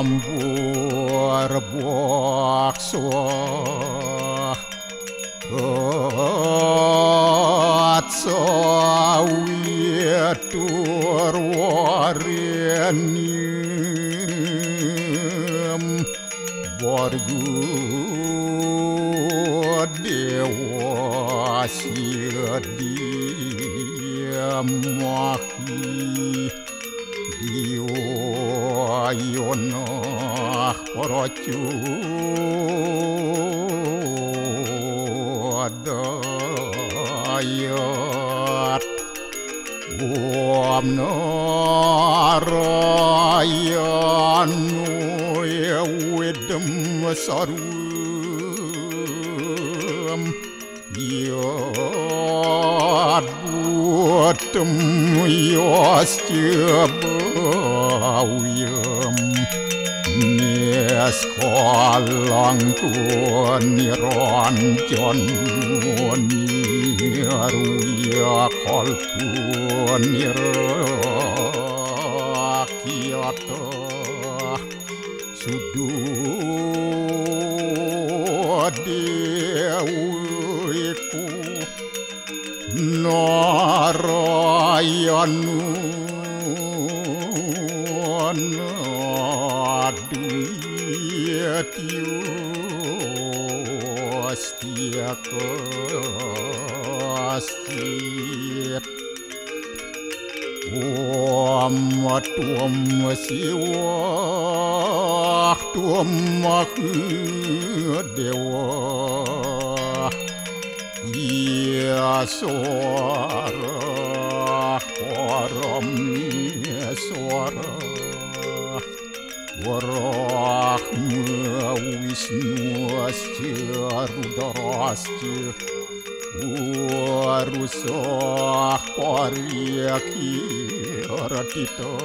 Ambur-bokso Atsawitur warenim Borgu dewa sidiamahi Dioyonah paracudayat Om narayanu ewidem sarum Yad buatem yascebawiyem Neskalang niranjan niruya kalpun nirakyata sududewiku narayanu Astiakastit Om tuam siwah tuam dewa Ia suara param suara Warahma Wisnu asca Rudrasca Warusah Paryakiratita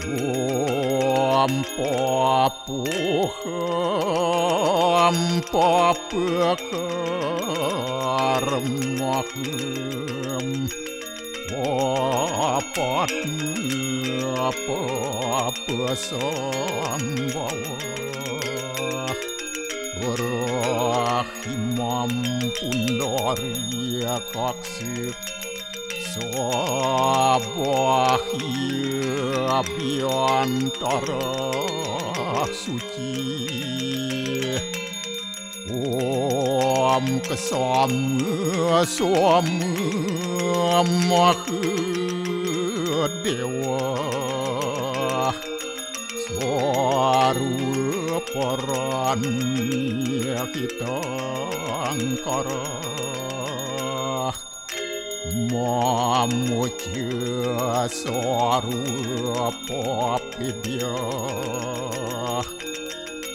Om Papuham Papakarmaham Papatnya Papasambhawa Rahimam Pundarya Kaksip Sabahya Abhyantara Suci Om kesama Mahadewa Swaru paranya kita angkara Mamuja swaru papidya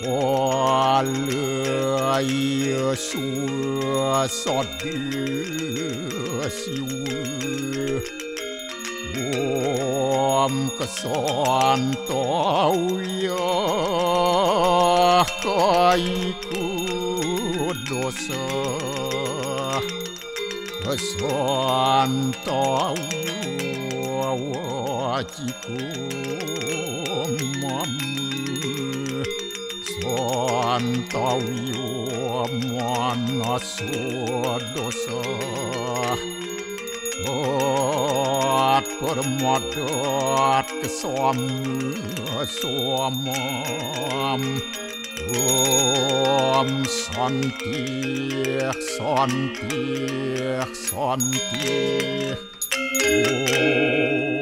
Walaya suasadya siwa Om kesantauya kaiku dosa Kesantauya wajiku mamu Santauya manasa dosa Permadat kesamam Om Santi Santi Santi Om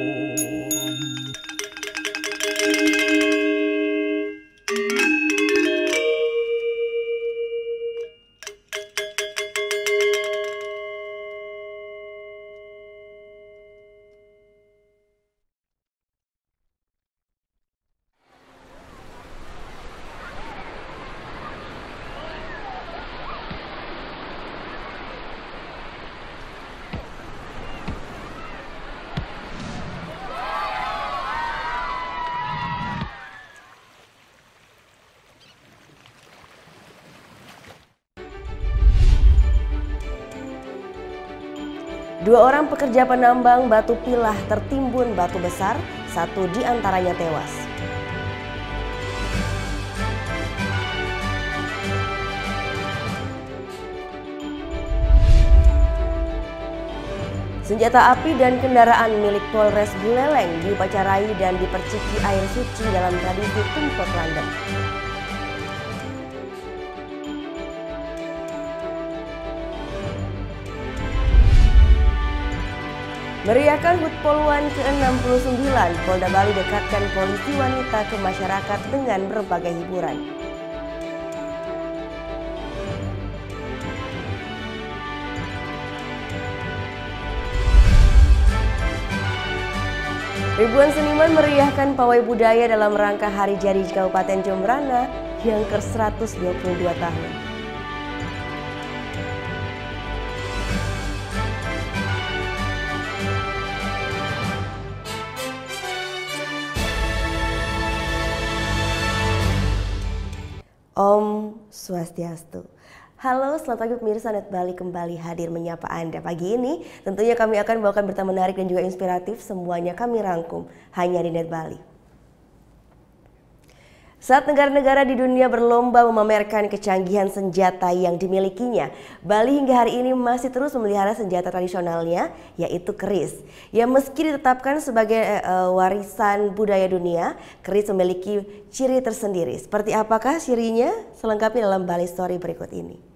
Dua orang pekerja penambang batu pilah tertimbun batu besar 1 di antaranya tewas. Senjata api dan kendaraan milik Polres Buleleng diupacarai dan diperciki air suci dalam tradisi Tumpek Landep. Meriahkan HUT Poluan ke-69, Polda Bali dekatkan polisi wanita ke masyarakat dengan berbagai hiburan. Ribuan seniman meriahkan pawai budaya dalam rangka Hari Jadi Kabupaten Jembrana yang ke-122 tahun. Om Swastiastu. Halo, selamat pagi pemirsa Net Bali kembali hadir menyapa Anda. Pagi ini tentunya kami akan bawakan berita menarik dan juga inspiratif. Semuanya kami rangkum hanya di Net Bali. Saat negara-negara di dunia berlomba memamerkan kecanggihan senjata yang dimilikinya, Bali hingga hari ini masih terus memelihara senjata tradisionalnya, yaitu keris. Ya, meski ditetapkan sebagai warisan budaya dunia, keris memiliki ciri tersendiri. Seperti apakah cirinya? Selengkapnya dalam Bali Story berikut ini.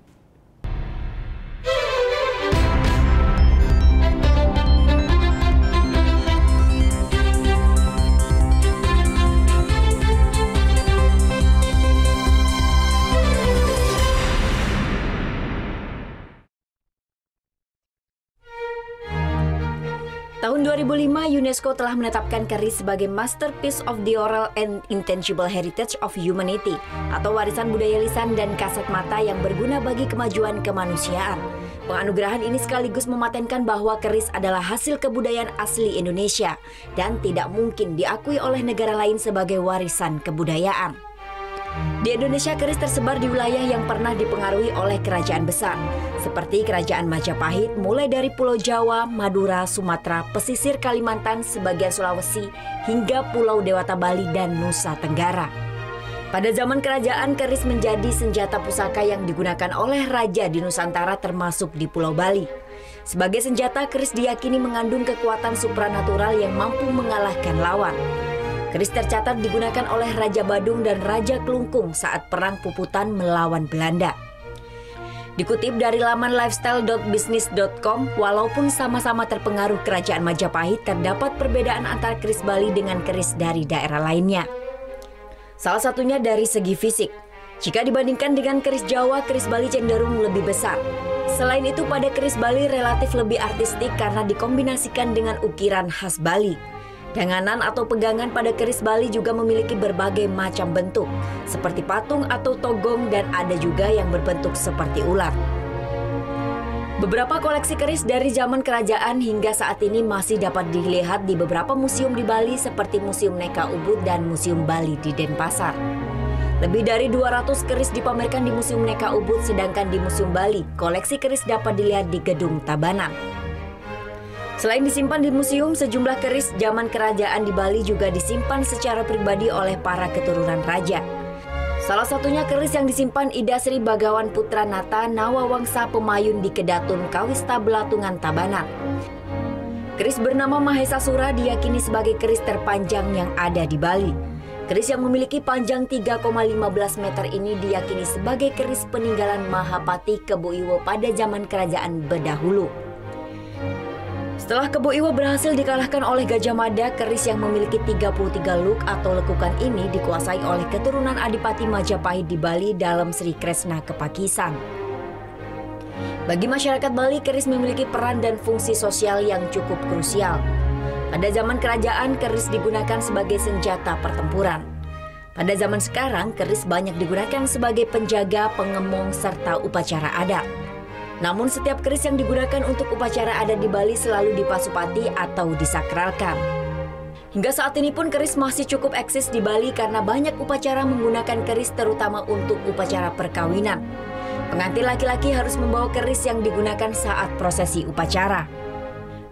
Tahun 2005, UNESCO telah menetapkan keris sebagai Masterpiece of the Oral and Intangible Heritage of Humanity atau warisan budaya lisan dan kasat mata yang berguna bagi kemajuan kemanusiaan. Penganugerahan ini sekaligus mematenkan bahwa keris adalah hasil kebudayaan asli Indonesia dan tidak mungkin diakui oleh negara lain sebagai warisan kebudayaan. Di Indonesia, keris tersebar di wilayah yang pernah dipengaruhi oleh kerajaan besar, seperti Kerajaan Majapahit mulai dari Pulau Jawa, Madura, Sumatera, pesisir Kalimantan, sebagian Sulawesi, hingga Pulau Dewata Bali dan Nusa Tenggara. Pada zaman kerajaan, keris menjadi senjata pusaka yang digunakan oleh raja di Nusantara termasuk di Pulau Bali. Sebagai senjata, keris diyakini mengandung kekuatan supranatural yang mampu mengalahkan lawan. Keris tercatat digunakan oleh Raja Badung dan Raja Klungkung saat Perang Puputan melawan Belanda. Dikutip dari laman lifestyle.business.com, walaupun sama-sama terpengaruh Kerajaan Majapahit, terdapat perbedaan antara keris Bali dengan keris dari daerah lainnya. Salah satunya dari segi fisik. Jika dibandingkan dengan keris Jawa, keris Bali cenderung lebih besar. Selain itu, pada keris Bali relatif lebih artistik karena dikombinasikan dengan ukiran khas Bali. Danganan atau pegangan pada keris Bali juga memiliki berbagai macam bentuk, seperti patung atau togong, dan ada juga yang berbentuk seperti ular. Beberapa koleksi keris dari zaman kerajaan hingga saat ini masih dapat dilihat di beberapa museum di Bali seperti Museum Neka Ubud dan Museum Bali di Denpasar. Lebih dari 200 keris dipamerkan di Museum Neka Ubud, sedangkan di Museum Bali, koleksi keris dapat dilihat di Gedung Tabanan. Selain disimpan di museum, sejumlah keris zaman kerajaan di Bali juga disimpan secara pribadi oleh para keturunan raja. Salah satunya keris yang disimpan Ida Sri Bagawan Putra Nata Nawawangsa Pemayun di Kedatun Kawista Belatungan Tabanan. Keris bernama Mahesa Sura diyakini sebagai keris terpanjang yang ada di Bali. Keris yang memiliki panjang 3,15 meter ini diyakini sebagai keris peninggalan Mahapati Kebo Iwo pada zaman kerajaan berdahulu. Setelah Kebo Iwo berhasil dikalahkan oleh Gajah Mada, keris yang memiliki 33 luk atau lekukan ini dikuasai oleh keturunan Adipati Majapahit di Bali dalam Sri Kresna Kepakisan. Bagi masyarakat Bali, keris memiliki peran dan fungsi sosial yang cukup krusial. Pada zaman kerajaan, keris digunakan sebagai senjata pertempuran. Pada zaman sekarang, keris banyak digunakan sebagai penjaga, pengemong, serta upacara adat. Namun setiap keris yang digunakan untuk upacara adat di Bali selalu dipasupati atau disakralkan. Hingga saat ini pun keris masih cukup eksis di Bali karena banyak upacara menggunakan keris, terutama untuk upacara perkawinan. Pengantin laki-laki harus membawa keris yang digunakan saat prosesi upacara.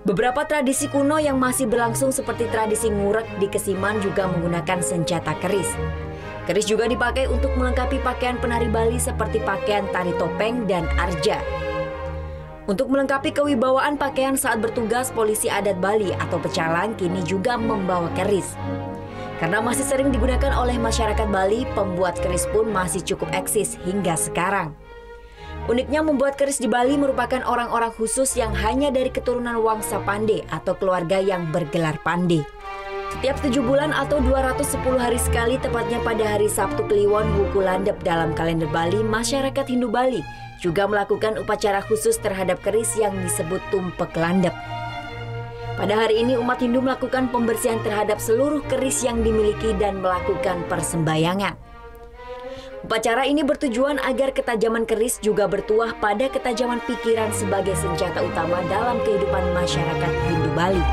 Beberapa tradisi kuno yang masih berlangsung seperti tradisi ngurek di Kesiman juga menggunakan senjata keris. Keris juga dipakai untuk melengkapi pakaian penari Bali seperti pakaian tari topeng dan arja. Untuk melengkapi kewibawaan pakaian saat bertugas, polisi adat Bali atau pecalang kini juga membawa keris. Karena masih sering digunakan oleh masyarakat Bali, pembuat keris pun masih cukup eksis hingga sekarang. Uniknya membuat keris di Bali merupakan orang-orang khusus yang hanya dari keturunan Wangsa Pande atau keluarga yang bergelar Pande. Setiap 7 bulan atau 210 hari sekali, tepatnya pada hari Sabtu Kliwon Wuku Landep dalam kalender Bali, masyarakat Hindu Bali juga melakukan upacara khusus terhadap keris yang disebut tumpek landep. Pada hari ini umat Hindu melakukan pembersihan terhadap seluruh keris yang dimiliki dan melakukan persembahyangan. Upacara ini bertujuan agar ketajaman keris juga bertuah pada ketajaman pikiran sebagai senjata utama dalam kehidupan masyarakat Hindu Bali.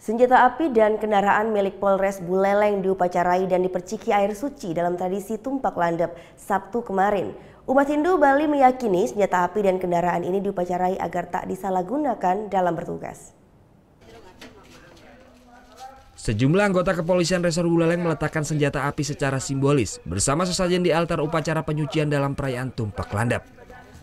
Senjata api dan kendaraan milik Polres Buleleng diupacarai dan diperciki air suci dalam tradisi Tumpak Landep Sabtu kemarin. Umat Hindu Bali meyakini senjata api dan kendaraan ini diupacarai agar tak disalahgunakan dalam bertugas. Sejumlah anggota kepolisian Resor Buleleng meletakkan senjata api secara simbolis bersama sesajen di altar upacara penyucian dalam perayaan Tumpak Landep.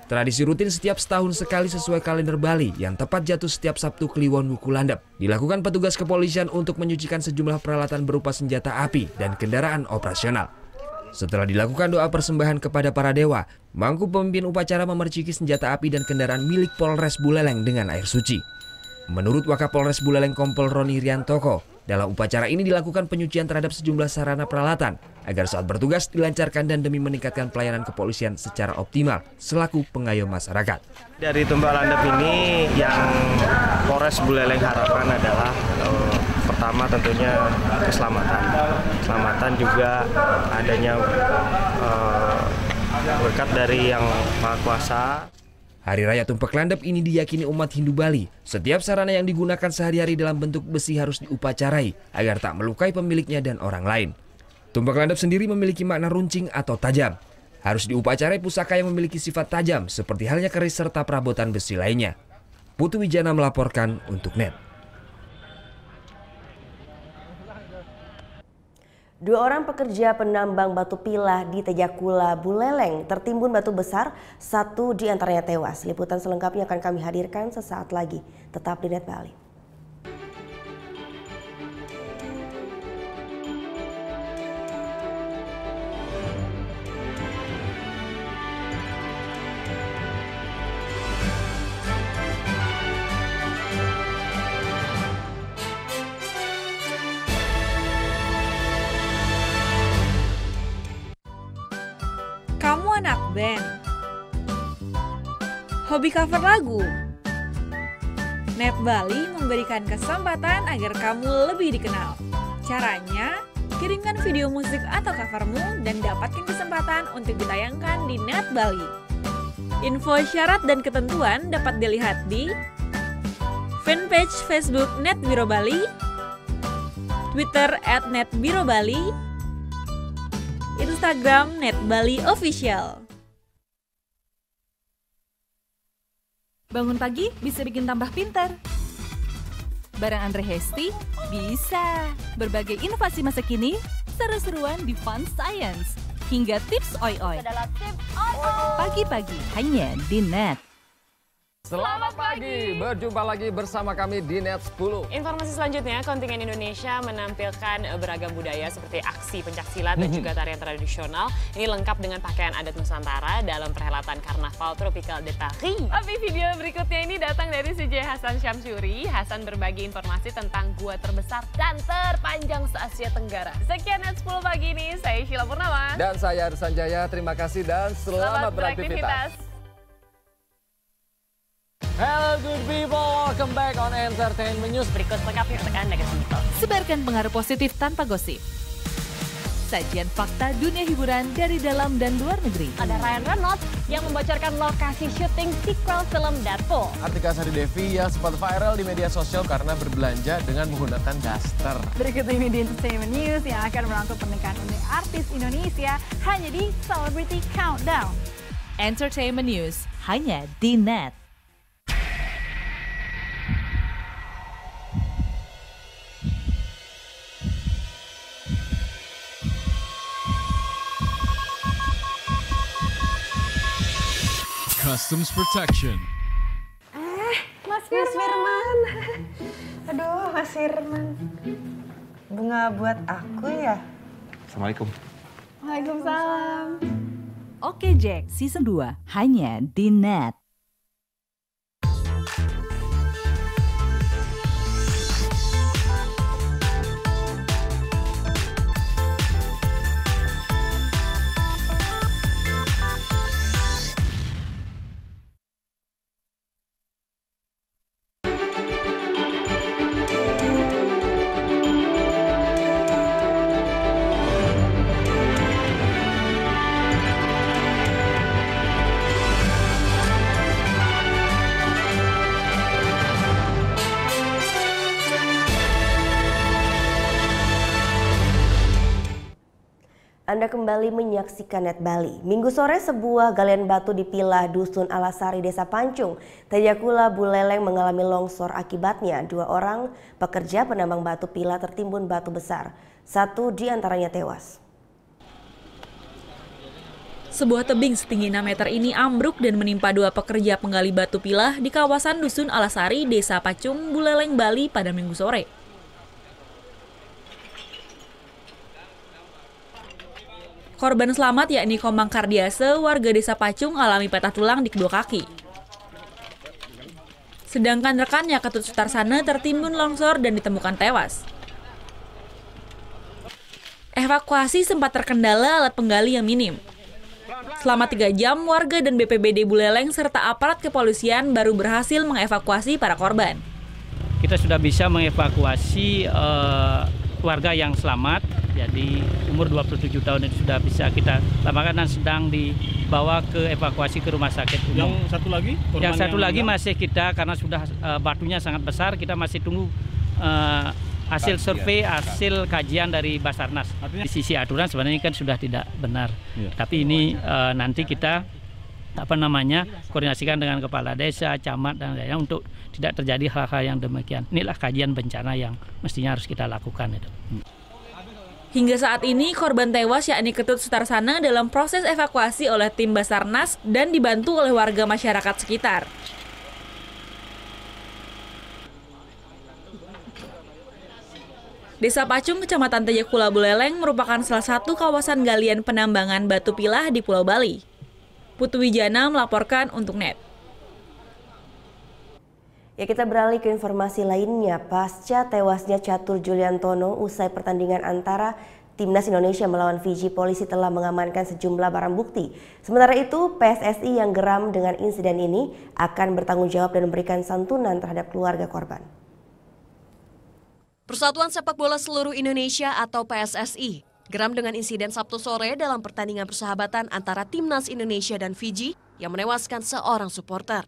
Tradisi rutin setiap setahun sekali sesuai kalender Bali yang tepat jatuh setiap Sabtu Kliwon Wuku Landep. Dilakukan petugas kepolisian untuk menyucikan sejumlah peralatan berupa senjata api dan kendaraan operasional. Setelah dilakukan doa persembahan kepada para dewa, mangku pemimpin upacara memerciki senjata api dan kendaraan milik Polres Buleleng dengan air suci. Menurut Wakapolres Buleleng Kompol Roni Riantoko, dalam upacara ini dilakukan penyucian terhadap sejumlah sarana peralatan agar saat bertugas dilancarkan dan demi meningkatkan pelayanan kepolisian secara optimal selaku pengayom masyarakat. Dari Tumpak Landep ini yang Polres Buleleng harapkan adalah pertama tentunya keselamatan. Keselamatan juga adanya berkat dari Yang Maha Kuasa. Hari Raya Tumpak Landep ini diyakini umat Hindu Bali. Setiap sarana yang digunakan sehari-hari dalam bentuk besi harus diupacarai agar tak melukai pemiliknya dan orang lain. Tumpak Landep sendiri memiliki makna runcing atau tajam. Harus diupacarai pusaka yang memiliki sifat tajam seperti halnya keris serta perabotan besi lainnya. Putu Wijana melaporkan untuk NET. 2 orang pekerja penambang batu pilah di Tejakula, Buleleng tertimbun batu besar, 1 di antaranya tewas. Liputan selengkapnya akan kami hadirkan sesaat lagi. Tetap di NET Bali. Kamu anak band? Hobi cover lagu? NET Bali memberikan kesempatan agar kamu lebih dikenal. Caranya, kirimkan video musik atau covermu dan dapatkan kesempatan untuk ditayangkan di NET Bali. Info syarat dan ketentuan dapat dilihat di fanpage Facebook NET Biro Bali, Twitter @NETBiroBali, Instagram NET Bali Official. Bangun pagi bisa bikin tambah pintar. Bareng Andre Hesti bisa. Berbagai inovasi masa kini, seru-seruan di Fun Science. Hingga tips oi-oi. Pagi-pagi hanya di NET. Selamat pagi, berjumpa lagi bersama kami di NET 10. Informasi selanjutnya, kontingen Indonesia menampilkan beragam budaya seperti aksi pencaksilat dan juga tarian tradisional. Ini lengkap dengan pakaian adat Nusantara dalam perhelatan Karnaval Tropical de Paris. Tapi video berikutnya ini datang dari CJ Hasan Syamsuri. Hasan berbagi informasi tentang gua terbesar dan terpanjang se-Asia Tenggara. Sekian NET 10 pagi ini, saya Sheila Purnama. Dan saya Arsan Jaya, terima kasih dan selamat beraktivitas. Hello good people, welcome back on Entertainment News. Berikut lengkapnya untuk Anda ke sini. Sebarkan pengaruh positif tanpa gosip. sajian fakta dunia hiburan dari dalam dan luar negeri. Ada Ryan Reynolds yang membocorkan lokasi syuting sequel film Deadpool. Artika Sari Devi yang sempat viral di media sosial karena berbelanja dengan menggunakan daster. Berikut ini di Entertainment News yang akan merangkum pernikahan unik artis Indonesia hanya di Celebrity Countdown. Entertainment News hanya di Net. Customs Protection. Mas Firman. Aduh, Mas Firman. Bunga buat aku ya? Assalamualaikum. Waalaikumsalam. Oke Jack, Season 2 hanya di Net. Anda kembali menyaksikan Net Bali. Minggu sore sebuah galian batu di Pilah Dusun Alasari, Desa Pancung, Tajakula, Buleleng mengalami longsor. Akibatnya 2 orang pekerja penambang batu Pilah tertimbun batu besar. 1 di antaranya tewas. Sebuah tebing setinggi 6 meter ini ambruk dan menimpa 2 pekerja penggali batu Pilah di kawasan Dusun Alasari, Desa Pancung, Buleleng, Bali pada Minggu sore. Korban selamat yakni Komang Kardiase, warga Desa Pacung, alami patah tulang di kedua kaki. Sedangkan rekannya Ketut Sutarsana tertimbun longsor dan ditemukan tewas. Evakuasi sempat terkendala alat penggali yang minim. Selama 3 jam, warga dan BPBD Buleleng serta aparat kepolisian baru berhasil mengevakuasi para korban. Kita sudah bisa mengevakuasi warga yang selamat, jadi umur 27 tahun itu sudah bisa kita selamatkan dan sedang dibawa ke evakuasi ke rumah sakit umum. Yang satu lagi masih kita, karena sudah batunya sangat besar, kita masih tunggu hasil survei, hasil kajian dari Basarnas. Di sisi aturan sebenarnya kan sudah tidak benar, tapi ini nanti kita koordinasikan dengan kepala desa, camat dan lainnya untuk tidak terjadi hal-hal yang demikian. Inilah kajian bencana yang mestinya harus kita lakukan itu. Hingga saat ini korban tewas yakni Ketut Sutarsana dalam proses evakuasi oleh tim Basarnas dan dibantu oleh warga masyarakat sekitar. Desa Pacung, Kecamatan Tajakula, Buleleng merupakan salah satu kawasan galian penambangan batu Pilah di Pulau Bali. Putu Wijana melaporkan untuk Net. Ya, kita beralih ke informasi lainnya. Pasca tewasnya Catur Juliantono usai pertandingan antara Timnas Indonesia melawan Fiji, polisi telah mengamankan sejumlah barang bukti. Sementara itu, PSSI yang geram dengan insiden ini akan bertanggung jawab dan memberikan santunan terhadap keluarga korban. Persatuan Sepak Bola Seluruh Indonesia atau PSSI geram dengan insiden Sabtu sore dalam pertandingan persahabatan antara Timnas Indonesia dan Fiji yang menewaskan seorang supporter.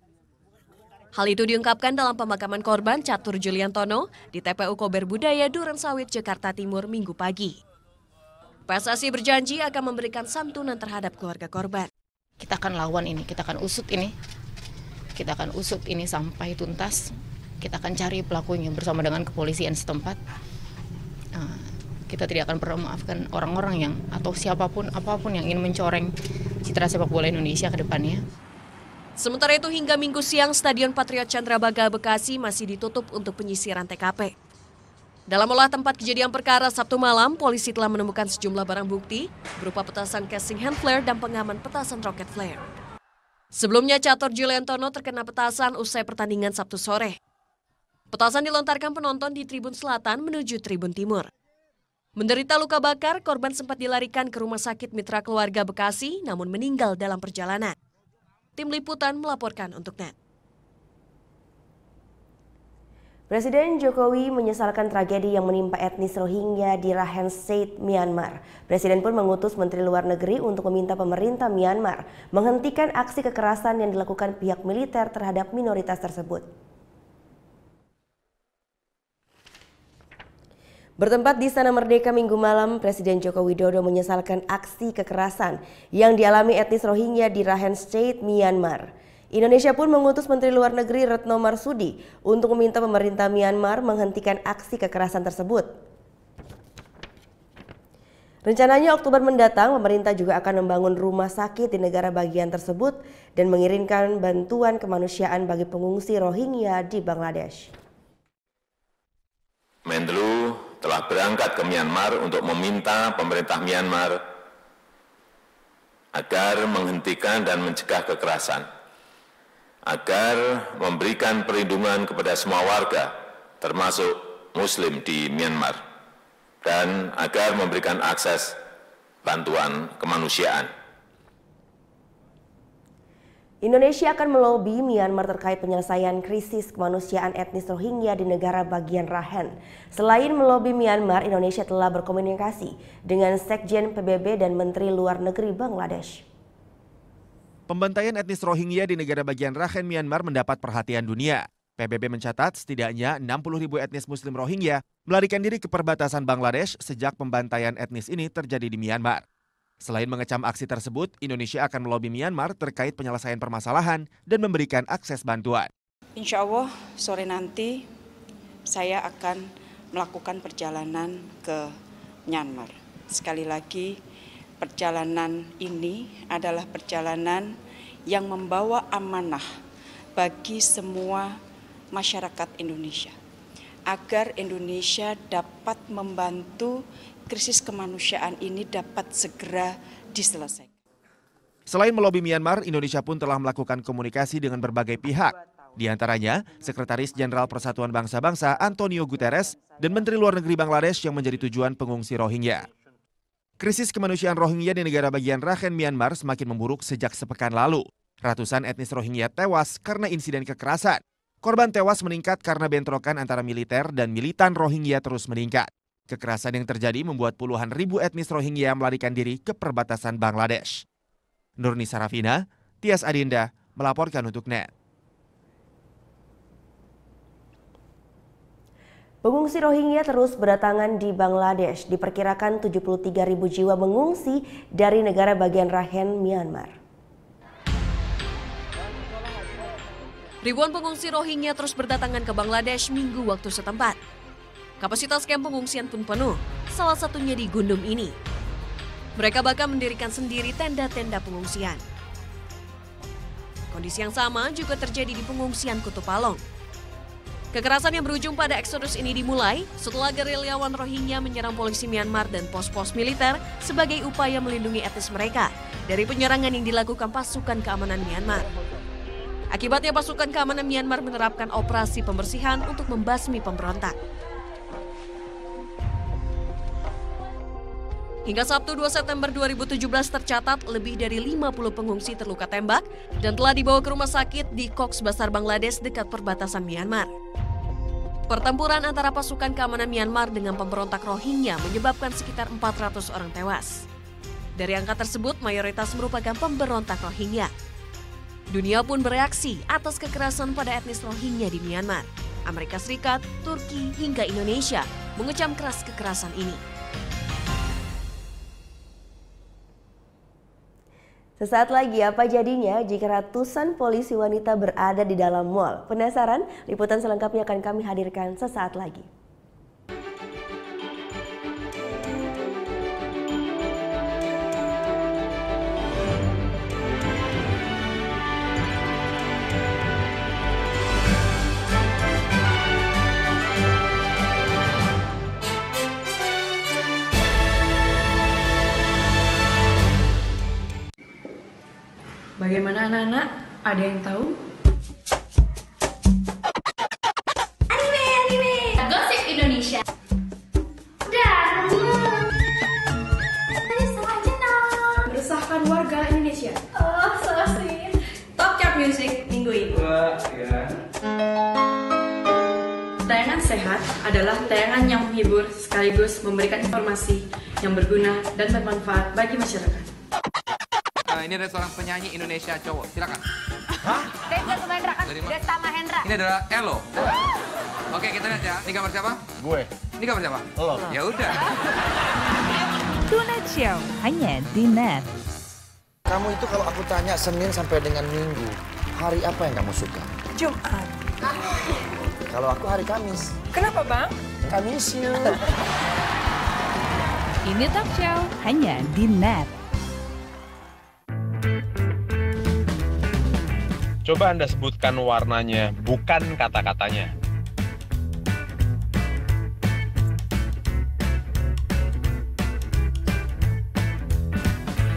Hal itu diungkapkan dalam pemakaman korban Catur Juliantono di TPU Kober Budaya Durensawit, Jakarta Timur, Minggu pagi. PSSI berjanji akan memberikan santunan terhadap keluarga korban. Kita akan lawan ini, kita akan usut ini. Kita akan usut ini sampai tuntas. Kita akan cari pelakunya bersama dengan kepolisian setempat. Kita tidak akan pernah memaafkan orang-orang yang atau siapapun apapun yang ingin mencoreng citra sepak bola Indonesia ke depannya. Sementara itu hingga Minggu siang Stadion Patriot Candrabaga Bekasi masih ditutup untuk penyisiran TKP. Dalam olah tempat kejadian perkara Sabtu malam, polisi telah menemukan sejumlah barang bukti berupa petasan casing hand flare dan pengaman petasan roket flare. Sebelumnya Catur Juliantono terkena petasan usai pertandingan Sabtu sore. Petasan dilontarkan penonton di Tribun Selatan menuju Tribun Timur. Menderita luka bakar, korban sempat dilarikan ke Rumah Sakit Mitra Keluarga Bekasi namun meninggal dalam perjalanan. Tim Liputan melaporkan untuk Net. Presiden Jokowi menyesalkan tragedi yang menimpa etnis Rohingya di Rakhine State, Myanmar. Presiden pun mengutus Menteri Luar Negeri untuk meminta pemerintah Myanmar menghentikan aksi kekerasan yang dilakukan pihak militer terhadap minoritas tersebut. Bertempat di Istana Merdeka Minggu malam, Presiden Joko Widodo menyesalkan aksi kekerasan yang dialami etnis Rohingya di Rakhine State, Myanmar. Indonesia pun mengutus Menteri Luar Negeri Retno Marsudi untuk meminta pemerintah Myanmar menghentikan aksi kekerasan tersebut. Rencananya Oktober mendatang, pemerintah juga akan membangun rumah sakit di negara bagian tersebut dan mengirimkan bantuan kemanusiaan bagi pengungsi Rohingya di Bangladesh. Menlu telah berangkat ke Myanmar untuk meminta pemerintah Myanmar agar menghentikan dan mencegah kekerasan, agar memberikan perlindungan kepada semua warga, termasuk Muslim di Myanmar, dan agar memberikan akses bantuan kemanusiaan. Indonesia akan melobi Myanmar terkait penyelesaian krisis kemanusiaan etnis Rohingya di negara bagian Rakhine. Selain melobi Myanmar, Indonesia telah berkomunikasi dengan Sekjen PBB dan Menteri Luar Negeri Bangladesh. Pembantaian etnis Rohingya di negara bagian Rakhine Myanmar mendapat perhatian dunia. PBB mencatat setidaknya 60.000 etnis Muslim Rohingya melarikan diri ke perbatasan Bangladesh sejak pembantaian etnis ini terjadi di Myanmar. Selain mengecam aksi tersebut, Indonesia akan melobi Myanmar terkait penyelesaian permasalahan dan memberikan akses bantuan. Insya Allah sore nanti saya akan melakukan perjalanan ke Myanmar. Sekali lagi, perjalanan ini adalah perjalanan yang membawa amanah bagi semua masyarakat Indonesia, agar Indonesia dapat membantu krisis kemanusiaan ini dapat segera diselesaikan. Selain melobi Myanmar, Indonesia pun telah melakukan komunikasi dengan berbagai pihak. Di antaranya, Sekretaris Jenderal Persatuan Bangsa-Bangsa Antonio Guterres dan Menteri Luar Negeri Bangladesh yang menjadi tujuan pengungsi Rohingya. Krisis kemanusiaan Rohingya di negara bagian Rakhine Myanmar semakin memburuk sejak sepekan lalu. Ratusan etnis Rohingya tewas karena insiden kekerasan. Korban tewas meningkat karena bentrokan antara militer dan militan Rohingya terus meningkat. Kekerasan yang terjadi membuat puluhan ribu etnis Rohingya melarikan diri ke perbatasan Bangladesh. Nurni Sarafina, Tias Adinda melaporkan untuk NET. Pengungsi Rohingya terus berdatangan di Bangladesh. Diperkirakan 73.000 jiwa mengungsi dari negara bagian Rakhine, Myanmar. Ribuan pengungsi Rohingya terus berdatangan ke Bangladesh minggu waktu setempat. Kapasitas kamp pengungsian pun penuh, salah satunya di Gundum ini. Mereka bahkan mendirikan sendiri tenda-tenda pengungsian. Kondisi yang sama juga terjadi di pengungsian Kutub Palong. Kekerasan yang berujung pada eksodus ini dimulai setelah gerilyawan Rohingya menyerang polisi Myanmar dan pos-pos militer sebagai upaya melindungi etnis mereka dari penyerangan yang dilakukan pasukan keamanan Myanmar. Akibatnya pasukan keamanan Myanmar menerapkan operasi pembersihan untuk membasmi pemberontak. Hingga Sabtu 2 September 2017 tercatat lebih dari 50 pengungsi terluka tembak dan telah dibawa ke rumah sakit di Cox's Bazar, Bangladesh dekat perbatasan Myanmar. Pertempuran antara pasukan keamanan Myanmar dengan pemberontak Rohingya menyebabkan sekitar 400 orang tewas. Dari angka tersebut, mayoritas merupakan pemberontak Rohingya. Dunia pun bereaksi atas kekerasan pada etnis Rohingya di Myanmar. Amerika Serikat, Turki, hingga Indonesia mengecam keras kekerasan ini. Sesaat lagi apa jadinya jika ratusan polisi wanita berada di dalam mal? Penasaran? Liputan selengkapnya akan kami hadirkan sesaat lagi. Bagaimana anak-anak? Ada yang tahu? Anime! Gosip Indonesia. Meresahkan warga Indonesia. Oh, so sweet. Top chart music minggu ini. Wah, ya. Dan adalah tayangan yang menghibur sekaligus memberikan informasi yang berguna dan bermanfaat bagi masyarakat. Ini ada seorang penyanyi Indonesia cowok, silakan. Hah? Desta Mahendra. Ini adalah Elo. Oke, kita lihat ya. Ini gambar siapa? Gue. Ini gambar siapa? Lo. Ya udah. Tonight Show hanya di Net. Kamu itu kalau aku tanya Senin sampai dengan Minggu, hari apa yang kamu suka? Jumat. Kalau aku hari Kamis. Kenapa, Bang? Kamis you. Ini Talk Show hanya di Net. Coba Anda sebutkan warnanya, bukan kata-katanya.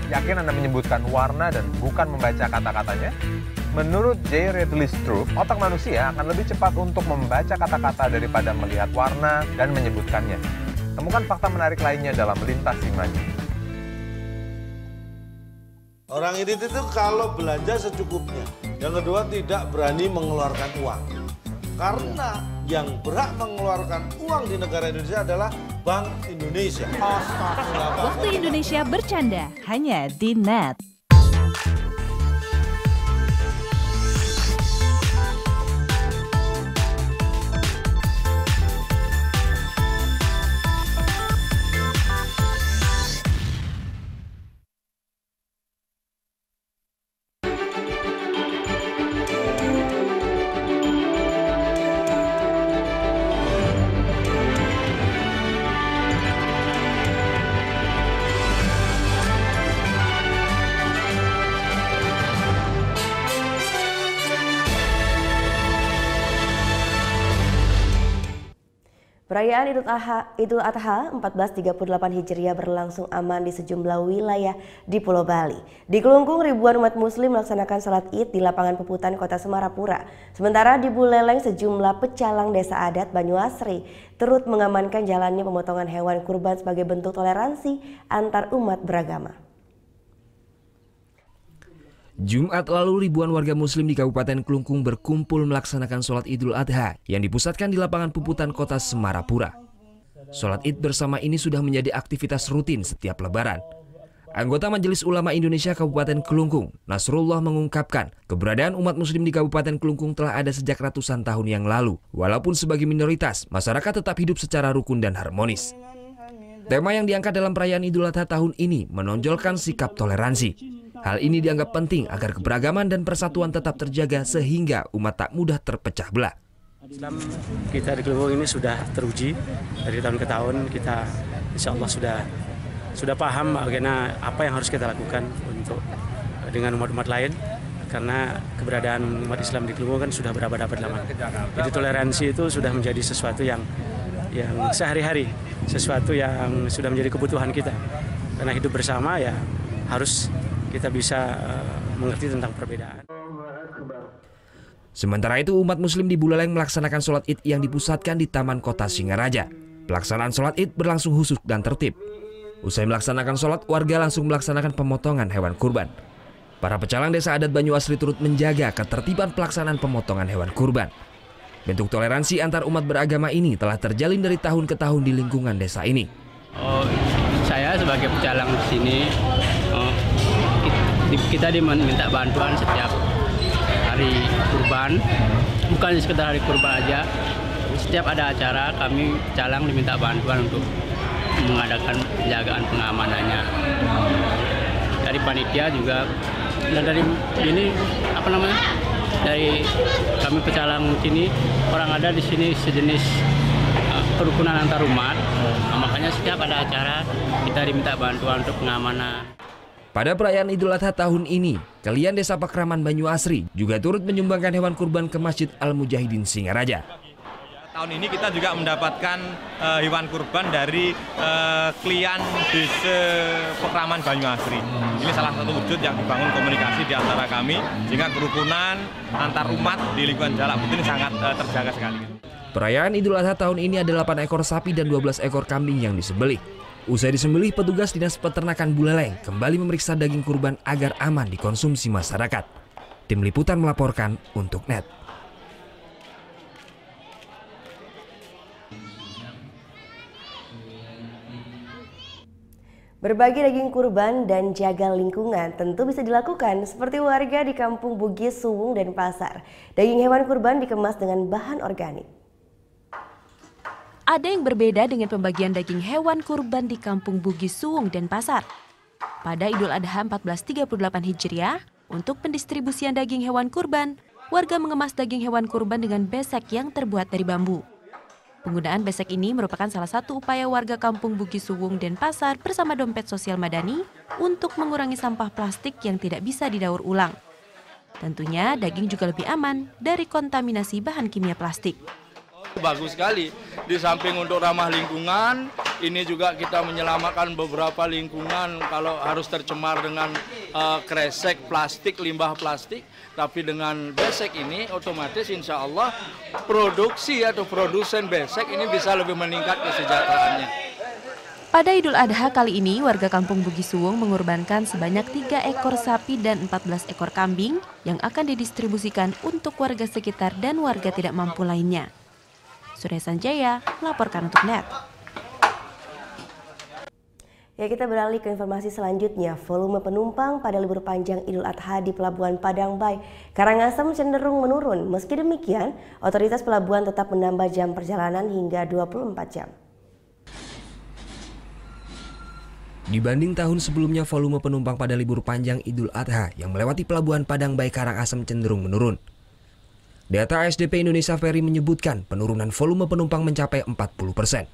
Yakin Anda menyebutkan warna dan bukan membaca kata-katanya? Menurut J. Ridley Stroop, otak manusia akan lebih cepat untuk membaca kata-kata daripada melihat warna dan menyebutkannya. Temukan fakta menarik lainnya dalam Lintas Imaji. Orang ini itu kalau belanja secukupnya. Yang kedua, tidak berani mengeluarkan uang. Karena yang berhak mengeluarkan uang di negara Indonesia adalah Bank Indonesia. Waktu Indonesia bercanda hanya di Net. Perayaan Idul Adha 1438 Hijriah berlangsung aman di sejumlah wilayah di Pulau Bali. Di Kelungkung, ribuan umat muslim melaksanakan salat Id di lapangan Puputan Kota Semarapura. Sementara di Buleleng, sejumlah pecalang desa adat Banyuasri turut mengamankan jalannya pemotongan hewan kurban sebagai bentuk toleransi antar umat beragama. Jumat lalu ribuan warga muslim di Kabupaten Kelungkung berkumpul melaksanakan sholat Idul Adha yang dipusatkan di lapangan Puputan Kota Semarapura. Sholat Id bersama ini sudah menjadi aktivitas rutin setiap lebaran. Anggota Majelis Ulama Indonesia Kabupaten Kelungkung, Nasrullah, mengungkapkan keberadaan umat muslim di Kabupaten Kelungkung telah ada sejak ratusan tahun yang lalu. Walaupun sebagai minoritas, masyarakat tetap hidup secara rukun dan harmonis. Tema yang diangkat dalam perayaan Idul Adha tahun ini menonjolkan sikap toleransi. Hal ini dianggap penting agar keberagaman dan persatuan tetap terjaga sehingga umat tak mudah terpecah belah. Islam kita di Kelungkung ini sudah teruji dari tahun ke tahun. Kita insya Allah sudah paham bagaimana apa yang harus kita lakukan untuk dengan umat-umat lain, karena keberadaan umat Islam di Kelungkung kan sudah berabad-abad lama. Jadi toleransi itu sudah menjadi sesuatu yang sehari-hari, sesuatu yang sudah menjadi kebutuhan kita. Karena hidup bersama ya harus kita bisa mengerti tentang perbedaan. Sementara itu, umat muslim di Buleleng melaksanakan sholat Id yang dipusatkan di Taman Kota Singaraja. Pelaksanaan sholat Id berlangsung khusyuk dan tertib. Usai melaksanakan sholat, warga langsung melaksanakan pemotongan hewan kurban. Para pecalang desa adat Banyuasri turut menjaga ketertiban pelaksanaan pemotongan hewan kurban. Bentuk toleransi antar umat beragama ini telah terjalin dari tahun ke tahun di lingkungan desa ini. Saya sebagai pecalang di sini, kita diminta bantuan setiap hari kurban, bukan sekedar hari kurban aja. Setiap ada acara kami pecalang diminta bantuan untuk mengadakan penjagaan pengamanannya. Dari panitia juga, dan dari ini dari kami pecalang sini, orang ada di sini sejenis kerukunan antar umat. Makanya setiap ada acara kita diminta bantuan untuk pengamanan. Pada perayaan Idul Adha tahun ini, kalian Desa Pakraman Banyuasri juga turut menyumbangkan hewan kurban ke Masjid Al-Mujahidin Singaraja. Tahun ini kita juga mendapatkan hewan kurban dari klien Desa Pakraman Banyuasri. Ini salah satu wujud yang dibangun komunikasi di antara kami, sehingga kerukunan antar umat di lingkungan Jalak Butuh ini sangat terjaga sekali. Perayaan Idul Adha tahun ini ada 8 ekor sapi dan 12 ekor kambing yang disembelih. Usai disembelih, petugas Dinas Peternakan Buleleng kembali memeriksa daging kurban agar aman dikonsumsi masyarakat. Tim Liputan melaporkan untuk NET. Berbagi daging kurban dan jaga lingkungan tentu bisa dilakukan seperti warga di Kampung Bugis, Suwung, dan Pasar. Daging hewan kurban dikemas dengan bahan organik. Ada yang berbeda dengan pembagian daging hewan kurban di Kampung Bugis, Suwung, dan Pasar. Pada Idul Adha 1438 Hijriah, untuk pendistribusian daging hewan kurban, warga mengemas daging hewan kurban dengan besek yang terbuat dari bambu. Penggunaan besek ini merupakan salah satu upaya warga Kampung Bugis, Suwung, dan Pasar bersama Dompet Sosial Madani untuk mengurangi sampah plastik yang tidak bisa didaur ulang. Tentunya daging juga lebih aman dari kontaminasi bahan kimia plastik. Bagus sekali, di samping untuk ramah lingkungan, ini juga kita menyelamatkan beberapa lingkungan kalau harus tercemar dengan kresek plastik, limbah plastik. Tapi dengan besek ini otomatis insya Allah produksi atau produsen besek ini bisa lebih meningkat kesejahteraannya. Pada Idul Adha kali ini, warga Kampung Bugis, Suwung mengorbankan sebanyak 3 ekor sapi dan 14 ekor kambing yang akan didistribusikan untuk warga sekitar dan warga tidak mampu lainnya. Surya Sanjaya melaporkan untuk NET. Ya, kita beralih ke informasi selanjutnya. Volume penumpang pada libur panjang Idul Adha di Pelabuhan Padang Bay, Karangasem cenderung menurun. Meski demikian, otoritas pelabuhan tetap menambah jam perjalanan hingga 24 jam. Dibanding tahun sebelumnya, volume penumpang pada libur panjang Idul Adha yang melewati Pelabuhan Padang Bay Karangasem cenderung menurun. Data ASDP Indonesia Ferry menyebutkan penurunan volume penumpang mencapai 40%.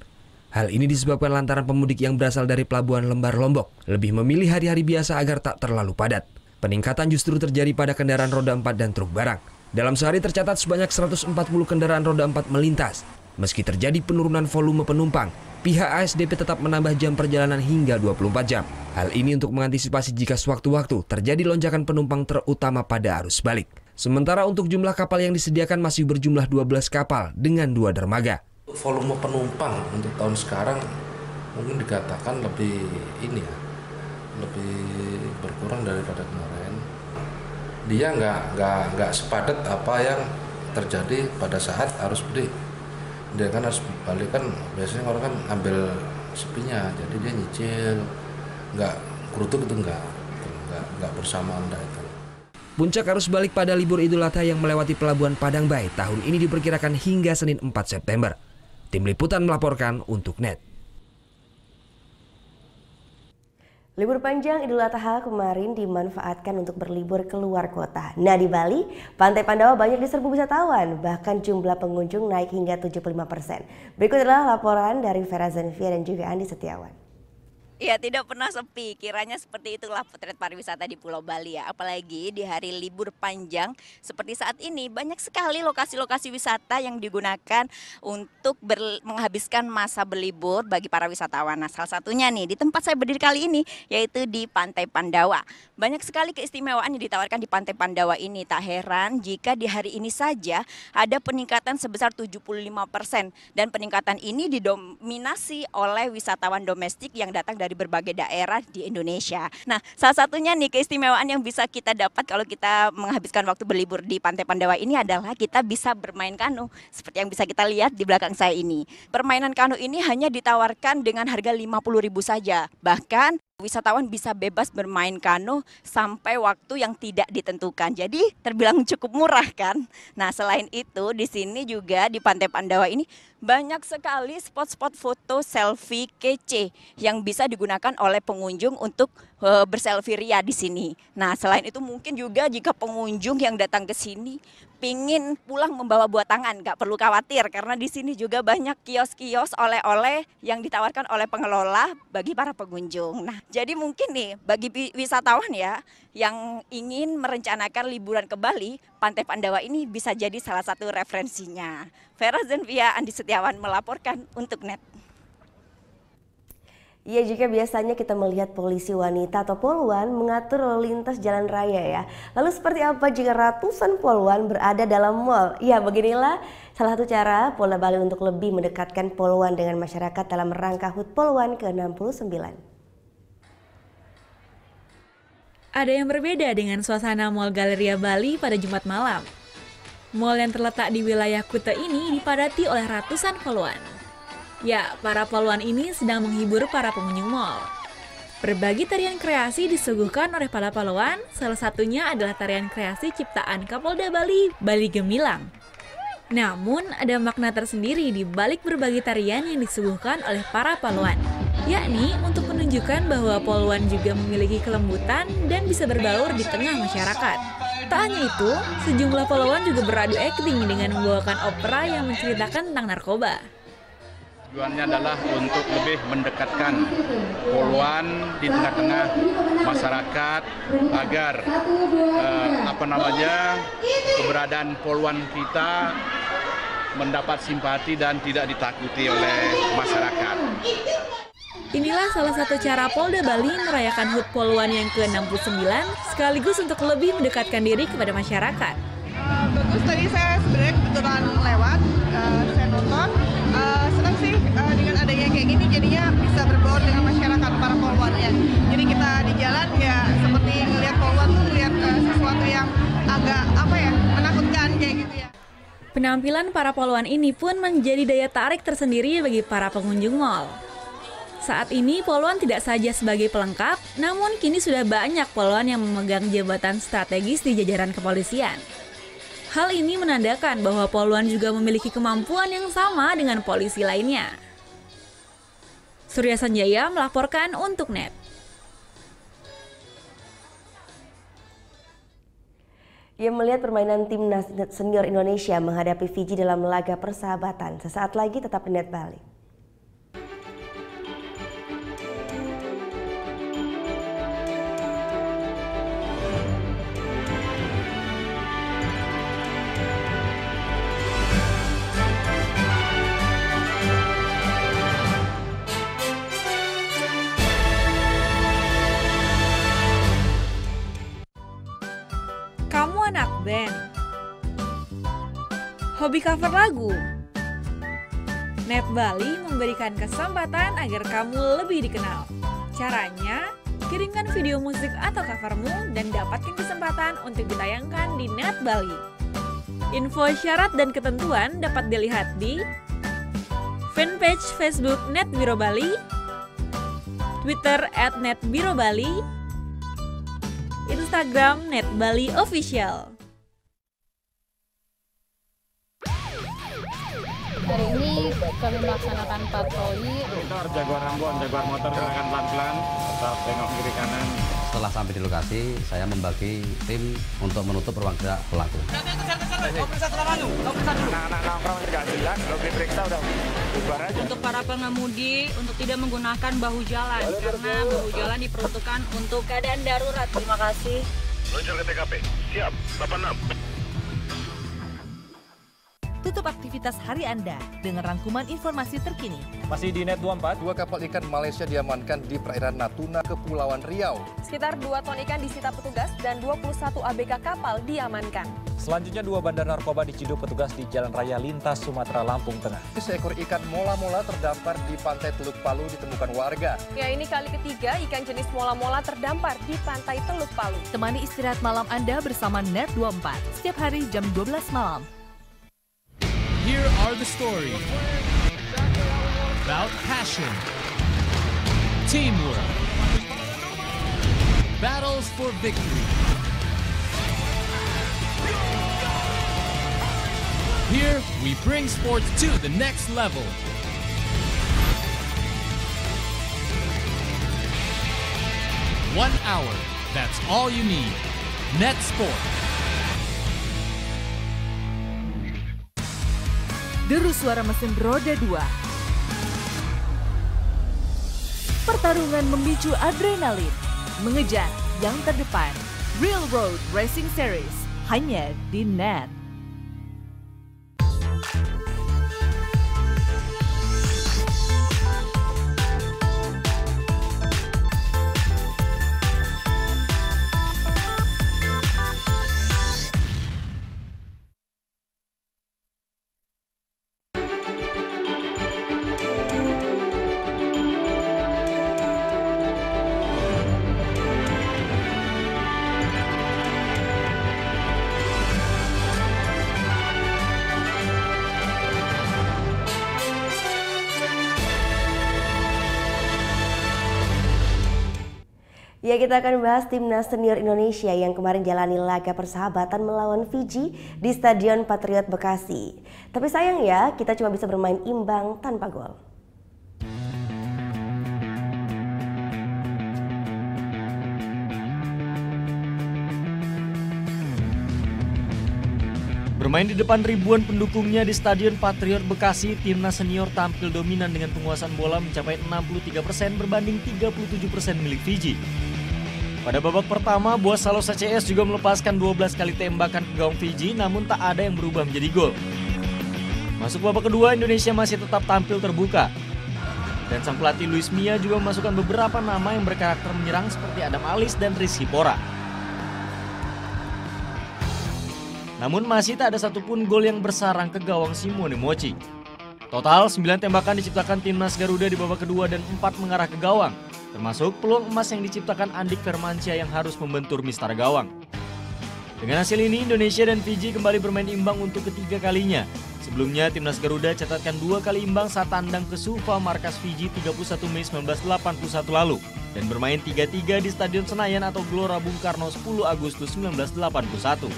Hal ini disebabkan lantaran pemudik yang berasal dari Pelabuhan Lembar Lombok lebih memilih hari-hari biasa agar tak terlalu padat. Peningkatan justru terjadi pada kendaraan roda 4 dan truk barang. Dalam sehari tercatat sebanyak 140 kendaraan roda 4 melintas. Meski terjadi penurunan volume penumpang, pihak ASDP tetap menambah jam perjalanan hingga 24 jam. Hal ini untuk mengantisipasi jika sewaktu-waktu terjadi lonjakan penumpang terutama pada arus balik. Sementara untuk jumlah kapal yang disediakan masih berjumlah 12 kapal dengan 2 dermaga. Volume penumpang untuk tahun sekarang mungkin dikatakan lebih lebih berkurang daripada kemarin. Dia nggak sepadat apa yang terjadi pada saat arus mudik. Dia kan harus balik kan biasanya orang kan ambil sepinya, jadi dia nyicil, nggak kerutuk itu nggak bersamaan itu. Puncak arus balik pada libur Idul Adha yang melewati Pelabuhan Padang Bay tahun ini diperkirakan hingga Senin 4 September. Tim Liputan melaporkan untuk NET. Libur panjang Idul Adha kemarin dimanfaatkan untuk berlibur keluar kota. Nah, di Bali, Pantai Pandawa banyak diserbu wisatawan, bahkan jumlah pengunjung naik hingga 75%. Berikut adalah laporan dari Vera Zanvia dan juga Andi Setiawan. Ya, tidak pernah sepi, kiranya seperti itulah potret pariwisata di Pulau Bali ya. Apalagi di hari libur panjang seperti saat ini, banyak sekali lokasi-lokasi wisata yang digunakan untuk menghabiskan masa berlibur bagi para wisatawan. Nah, salah satunya nih di tempat saya berdiri kali ini, yaitu di Pantai Pandawa. Banyak sekali keistimewaan yang ditawarkan di Pantai Pandawa ini. Tak heran jika di hari ini saja ada peningkatan sebesar 75%. Dan peningkatan ini didominasi oleh wisatawan domestik yang datang dari berbagai daerah di Indonesia. Nah, salah satunya nih keistimewaan yang bisa kita dapat kalau kita menghabiskan waktu berlibur di Pantai Pandawa ini adalah kita bisa bermain kanu. Seperti yang bisa kita lihat di belakang saya ini. Permainan kanu ini hanya ditawarkan dengan harga 50.000 saja. Bahkan wisatawan bisa bebas bermain kanu sampai waktu yang tidak ditentukan. Jadi terbilang cukup murah kan? Nah, selain itu di sini juga di Pantai Pandawa ini banyak sekali spot-spot foto selfie kece yang bisa digunakan oleh pengunjung untuk berselfie ria di sini. Nah, selain itu mungkin juga jika pengunjung yang datang ke sini pingin pulang membawa buah tangan, nggak perlu khawatir karena di sini juga banyak kios-kios oleh-oleh yang ditawarkan oleh pengelola bagi para pengunjung. Nah, jadi mungkin nih bagi wisatawan ya yang ingin merencanakan liburan ke Bali, Pantai Pandawa ini bisa jadi salah satu referensinya. Vera Zanvia, Andi Setiawan melaporkan untuk NET. Ya, jika biasanya kita melihat polisi wanita atau poluan mengatur lalu lintas jalan raya ya. Lalu seperti apa jika ratusan poluan berada dalam mal? Ya, beginilah salah satu cara Polda Bali untuk lebih mendekatkan poluan dengan masyarakat dalam rangka HUT Poluan ke-69. Ada yang berbeda dengan suasana Mall Galleria Bali pada Jumat malam. Mall yang terletak di wilayah Kuta ini dipadati oleh ratusan poluan. Ya, para poluan ini sedang menghibur para pengunjung mal. Berbagi tarian kreasi disuguhkan oleh para pahlawan, salah satunya adalah tarian kreasi ciptaan Kapolda Bali, Bali Gemilang. Namun, ada makna tersendiri di balik berbagai tarian yang disuguhkan oleh para pahlawan, yakni untuk menunjukkan bahwa pahlawan juga memiliki kelembutan dan bisa berbaur di tengah masyarakat. Tak hanya itu, sejumlah pahlawan juga beradu akting dengan membawakan opera yang menceritakan tentang narkoba. Tujuannya adalah untuk lebih mendekatkan poluan di tengah-tengah masyarakat agar keberadaan poluan kita mendapat simpati dan tidak ditakuti oleh masyarakat. Inilah salah satu cara Polda Bali merayakan HUT Poluan yang ke-69 sekaligus untuk lebih mendekatkan diri kepada masyarakat. Bagus, tadi saya sebenarnya kebetulan lewat, saya nonton. Senang sih dengan adanya kayak gini, jadinya bisa berbaur dengan masyarakat para poluannya. Jadi kita di jalan ya seperti ngelihat poluan tuh ngelihat sesuatu yang agak menakutkan kayak gitu ya. Penampilan para poluan ini pun menjadi daya tarik tersendiri bagi para pengunjung mal. Saat ini poluan tidak saja sebagai pelengkap, namun kini sudah banyak poluan yang memegang jabatan strategis di jajaran kepolisian. Hal ini menandakan bahwa poluan juga memiliki kemampuan yang sama dengan polisi lainnya. Surya Sanjaya melaporkan untuk NET. Ia melihat permainan timnas senior Indonesia menghadapi Fiji dalam laga persahabatan. Sesaat lagi tetap di NET Bali. Anak band, hobi cover lagu. NET Bali memberikan kesempatan agar kamu lebih dikenal. Caranya, kirimkan video musik atau covermu dan dapatkan kesempatan untuk ditayangkan di NET Bali. Info syarat dan ketentuan dapat dilihat di fanpage Facebook NET Biro Bali, Twitter @NETBiroBali, Instagram NET Bali Official. Hari ini kami melaksanakan patroli. Motor, jagoan Ambon, jagoan motor silakan pelan-pelan, tetap tengok kiri kanan. Setelah sampai di lokasi, saya membagi tim untuk menutup ruang gerak pelaku. Anak-anak nongkrong nggak jelas, belum diperiksa udah bubar aja. Untuk para pengemudi, untuk tidak menggunakan bahu jalan, karena bahu jalan diperuntukkan untuk keadaan darurat. Terima kasih. Meluncur ke TKP, siap, 86. Tutup aktivitas hari Anda dengan rangkuman informasi terkini. Masih di NET 24. 2 kapal ikan Malaysia diamankan di perairan Natuna, Kepulauan Riau. Sekitar 2 ton ikan disita petugas dan 21 ABK kapal diamankan. Selanjutnya 2 bandar narkoba diciduk petugas di Jalan Raya Lintas Sumatera, Lampung Tengah. Seekor ikan mola-mola terdampar di pantai Teluk Palu ditemukan warga. Ya, ini kali ketiga ikan jenis mola-mola terdampar di pantai Teluk Palu. Temani istirahat malam Anda bersama NET 24 setiap hari jam 12 malam. Here are the stories about passion, teamwork, battles for victory. Here we bring sports to the next level. One hour, that's all you need. Net Sport. Deru suara mesin roda 2. Pertarungan memicu adrenalin, mengejar yang terdepan. Real Road Racing Series hanya di NET. Ya, kita akan bahas timnas senior Indonesia yang kemarin jalani laga persahabatan melawan Fiji di Stadion Patriot Bekasi. Tapi sayang ya, kita cuma bisa bermain imbang tanpa gol. Bermain di depan ribuan pendukungnya di Stadion Patriot Bekasi, timnas senior tampil dominan dengan penguasaan bola mencapai 63% berbanding 37% milik Fiji. Pada babak pertama, Boas Salos ACS juga melepaskan 12 kali tembakan ke gawang Fiji, namun tak ada yang berubah menjadi gol. Masuk babak kedua, Indonesia masih tetap tampil terbuka. Dan sang pelatih Luis Mia juga memasukkan beberapa nama yang berkarakter menyerang seperti Adam Alis dan Rizky Pora. Namun masih tak ada satupun gol yang bersarang ke gawang Simone Mochi. Total 9 tembakan diciptakan timnas Garuda di babak kedua dan 4 mengarah ke gawang, termasuk peluang emas yang diciptakan Andik Firmansyah yang harus membentur mistar gawang. Dengan hasil ini, Indonesia dan Fiji kembali bermain imbang untuk ketiga kalinya. Sebelumnya, timnas Garuda catatkan 2 kali imbang saat tandang ke Suva markas Fiji 31 Mei 1981 lalu dan bermain 3-3 di Stadion Senayan atau Gelora Bung Karno 10 Agustus 1981.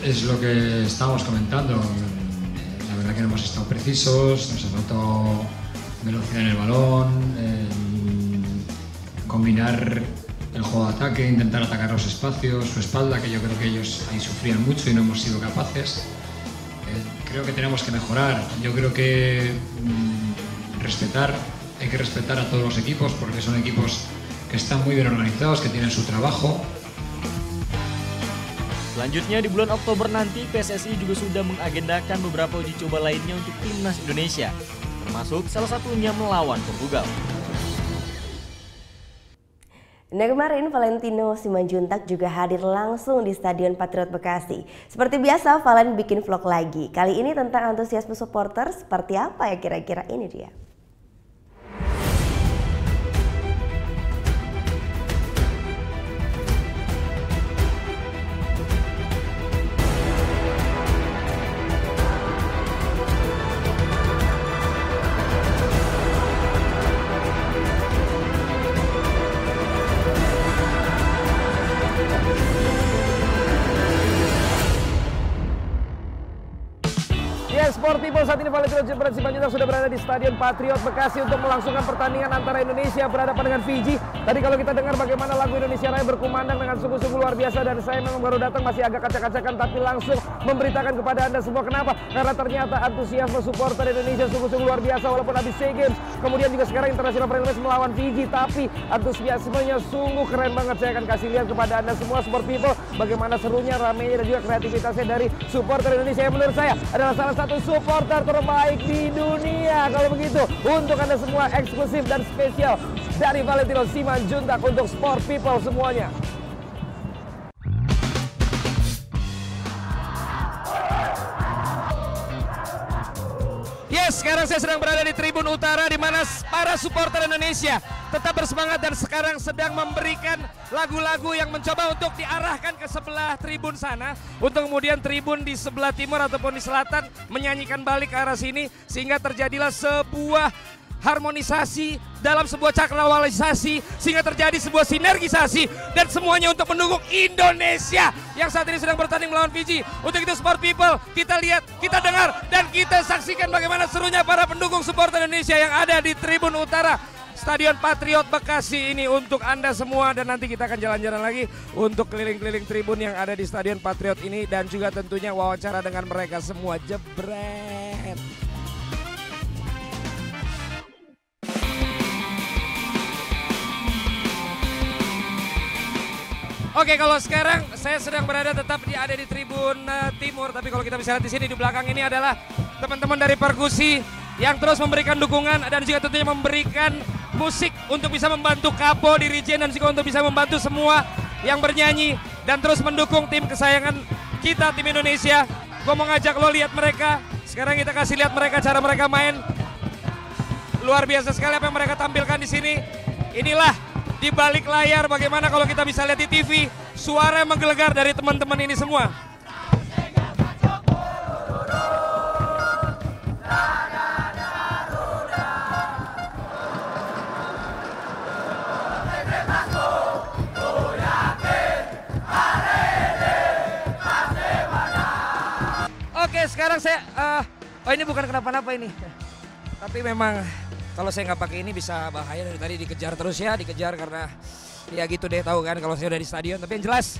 Es lo que estábamos comentando, la verdad que no hemos estado precisos, nos ha faltado velocidad en el balón, combinar el juego de ataque, intentar atacar los espacios, su espalda, que yo creo que ellos ahí sufrían mucho y no hemos sido capaces. Creo que tenemos que mejorar, yo creo que hay que respetar a todos los equipos porque son equipos que están muy bien organizados, que tienen su trabajo. Selanjutnya di bulan Oktober nanti PSSI juga sudah mengagendakan beberapa uji coba lainnya untuk timnas Indonesia, termasuk salah satunya melawan Portugal. Nah, kemarin Valentino Simanjuntak juga hadir langsung di Stadion Patriot Bekasi. Seperti biasa, Valen bikin vlog lagi. Kali ini tentang antusiasme supporter, seperti apa ya kira-kira, ini dia. Sport People, saat ini Valentino Simanjuntak sudah berada di Stadion Patriot Bekasi untuk melangsungkan pertandingan antara Indonesia berhadapan dengan Fiji. Tadi kalau kita dengar bagaimana lagu Indonesia Raya berkumandang dengan sungguh-sungguh luar biasa, dan saya memang baru datang masih agak kacak-kacakan, tapi langsung memberitakan kepada Anda semua. Kenapa? Karena ternyata antusiasme supporter Indonesia sungguh-sungguh luar biasa walaupun habis SEA Games, kemudian juga sekarang International Friendly Match melawan Fiji, tapi antusiasmenya sungguh keren banget. Saya akan kasih lihat kepada Anda semua Sport People bagaimana serunya, ramainya dan juga kreativitasnya dari supporter Indonesia yang menurut saya adalah salah satu supporter terbaik di dunia. Kalau begitu, untuk Anda semua eksklusif dan spesial dari Valentino Simanjuntak untuk Sport People semuanya. Yes, sekarang saya sedang berada di Tribun Utara di mana para supporter Indonesia tetap bersemangat dan sekarang sedang memberikan lagu-lagu yang mencoba untuk diarahkan ke sebelah tribun sana, untuk kemudian tribun di sebelah timur ataupun di selatan menyanyikan balik ke arah sini, sehingga terjadilah sebuah harmonisasi dalam sebuah cakrawalisasi, sehingga terjadi sebuah sinergisasi dan semuanya untuk mendukung Indonesia yang saat ini sedang bertanding melawan Fiji. Untuk itu Sport People, kita lihat, kita dengar dan kita saksikan bagaimana serunya para pendukung supporter Indonesia yang ada di Tribun Utara Stadion Patriot Bekasi ini untuk Anda semua. Dan nanti kita akan jalan-jalan lagi untuk keliling-keliling tribun yang ada di Stadion Patriot ini dan juga tentunya wawancara dengan mereka semua. Jebret. Oke, kalau sekarang saya sedang berada tetap ada di Tribun Timur, tapi kalau kita bisa lihat di sini di belakang ini adalah teman-teman dari perkusi yang terus memberikan dukungan dan juga tentunya memberikan musik untuk bisa membantu Kapo, Dirijen, dan juga untuk bisa membantu semua yang bernyanyi dan terus mendukung tim kesayangan kita, tim Indonesia. Gue mau ngajak lo lihat mereka. Sekarang kita kasih lihat mereka cara mereka main. Luar biasa sekali apa yang mereka tampilkan di sini. Inilah di balik layar bagaimana kalau kita bisa lihat di TV, suara yang menggelegar dari teman-teman ini semua. sekarang saya, oh ini bukan kenapa-napa ini. Tapi memang kalau saya nggak pakai ini bisa bahaya, dari tadi dikejar terus ya, dikejar karena ya gitu deh, tahu kan kalau saya udah di stadion. Tapi yang jelas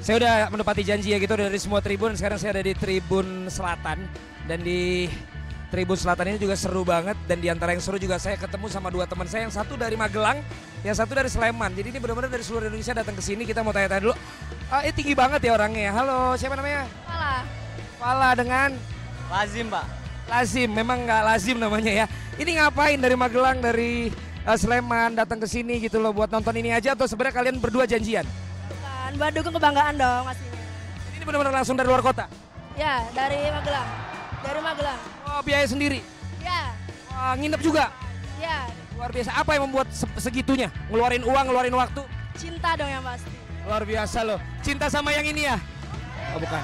saya udah menepati janji ya gitu dari semua tribun. Sekarang saya ada di Tribun Selatan, dan di Tribun Selatan ini juga seru banget, dan di antara yang seru juga saya ketemu sama dua teman saya, yang satu dari Magelang, yang satu dari Sleman. Jadi ini benar-benar dari seluruh Indonesia datang ke sini. Kita mau tanya-tanya dulu. Tinggi banget ya orangnya. Halo, siapa namanya? Fala dengan? Lazim, Pak. Lazim, memang nggak lazim namanya ya. Ini ngapain dari Magelang, dari Sleman datang ke sini gitu loh, buat nonton ini aja, atau sebenarnya kalian berdua janjian? Bukan, buat dukung kebanggaan dong pastinya. Ini benar-benar langsung dari luar kota? Ya, dari Magelang. Dari Magelang. Oh, biaya sendiri? Ya. Wah, nginep juga? Ya. Luar biasa. Apa yang membuat segitunya? Ngeluarin uang, ngeluarin waktu? Cinta dong yang pasti. Luar biasa loh. Cinta sama yang ini ya? Oh, bukan.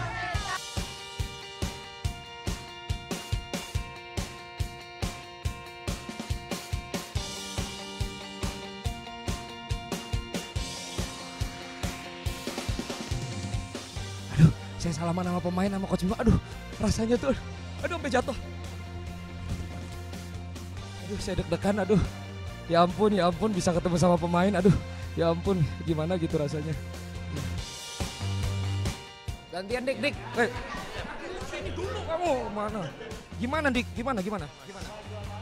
Aduh, saya salaman sama pemain, sama coach Bima. Aduh, rasanya tuh, aduh sampai jatuh. Aduh, saya deg-degan, aduh. Ya ampun bisa ketemu sama pemain, aduh. Ya ampun, gimana gitu rasanya. Gantian Dik. Sini dulu kamu, mana? Gimana Dik? Gimana?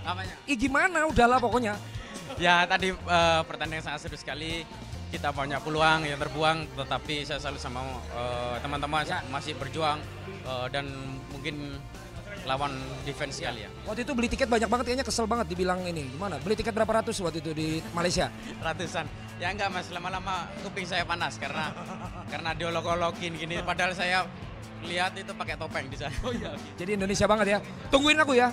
Namanya? Gimana, udahlah pokoknya. Ya tadi pertandingan sangat seru sekali. Kita banyak peluang yang terbuang, tetapi saya salut sama teman-teman masih berjuang dan mungkin lawan defensial ya. Waktu itu beli tiket banyak banget, kayaknya kesel banget dibilang ini. Gimana? Beli tiket berapa ratus waktu itu di Malaysia? Ratusan. Ya enggak Mas, lama-lama kuping saya panas karena diolok-olokin gini. Padahal saya lihat itu pakai topeng di sana. Oh iya. Jadi Indonesia banget ya. Tungguin aku ya.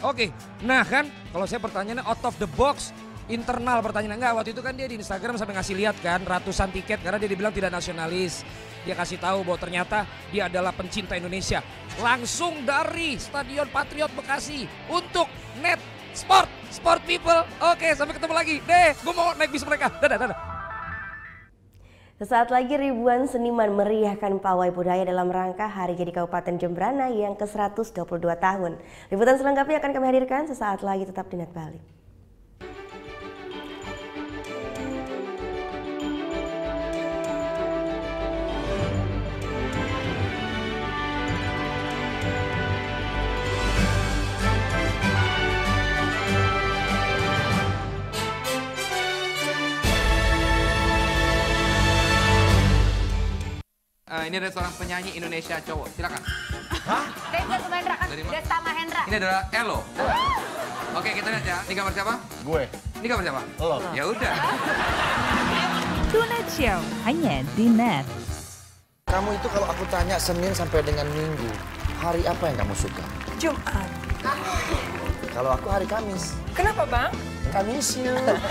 Oke. Nah kan, kalau saya pertanyaannya out of the box, internal pertanyaan. Enggak, waktu itu kan dia di Instagram sampai ngasih lihat kan ratusan tiket karena dia dibilang tidak nasionalis. Dia kasih tahu bahwa ternyata dia adalah pencinta Indonesia. Langsung dari Stadion Patriot Bekasi untuk Net Sport People. Oke, sampai ketemu lagi. Gue mau naik bis mereka. Dadah. Sesaat lagi ribuan seniman meriahkan pawai budaya dalam rangka Hari Jadi Kabupaten Jembrana yang ke-122 tahun. Liputan selengkapnya akan kami hadirkan sesaat lagi, tetap di Net Bali. Ini ada seorang penyanyi Indonesia cowok, silakan. Hah? Desta Mahendra kan? Dari mana? Desta Mahendra. Ini adalah Elo. Oke, kita lihat ya. Ini gambar siapa? Gue. Ini gambar siapa? Lo. Ya udah. Tonight Show hanya di Net. Kamu itu kalau aku tanya Senin sampai dengan Minggu, hari apa yang kamu suka? Jumat. Kalau aku hari Kamis. Kenapa Bang? Kamis yuk.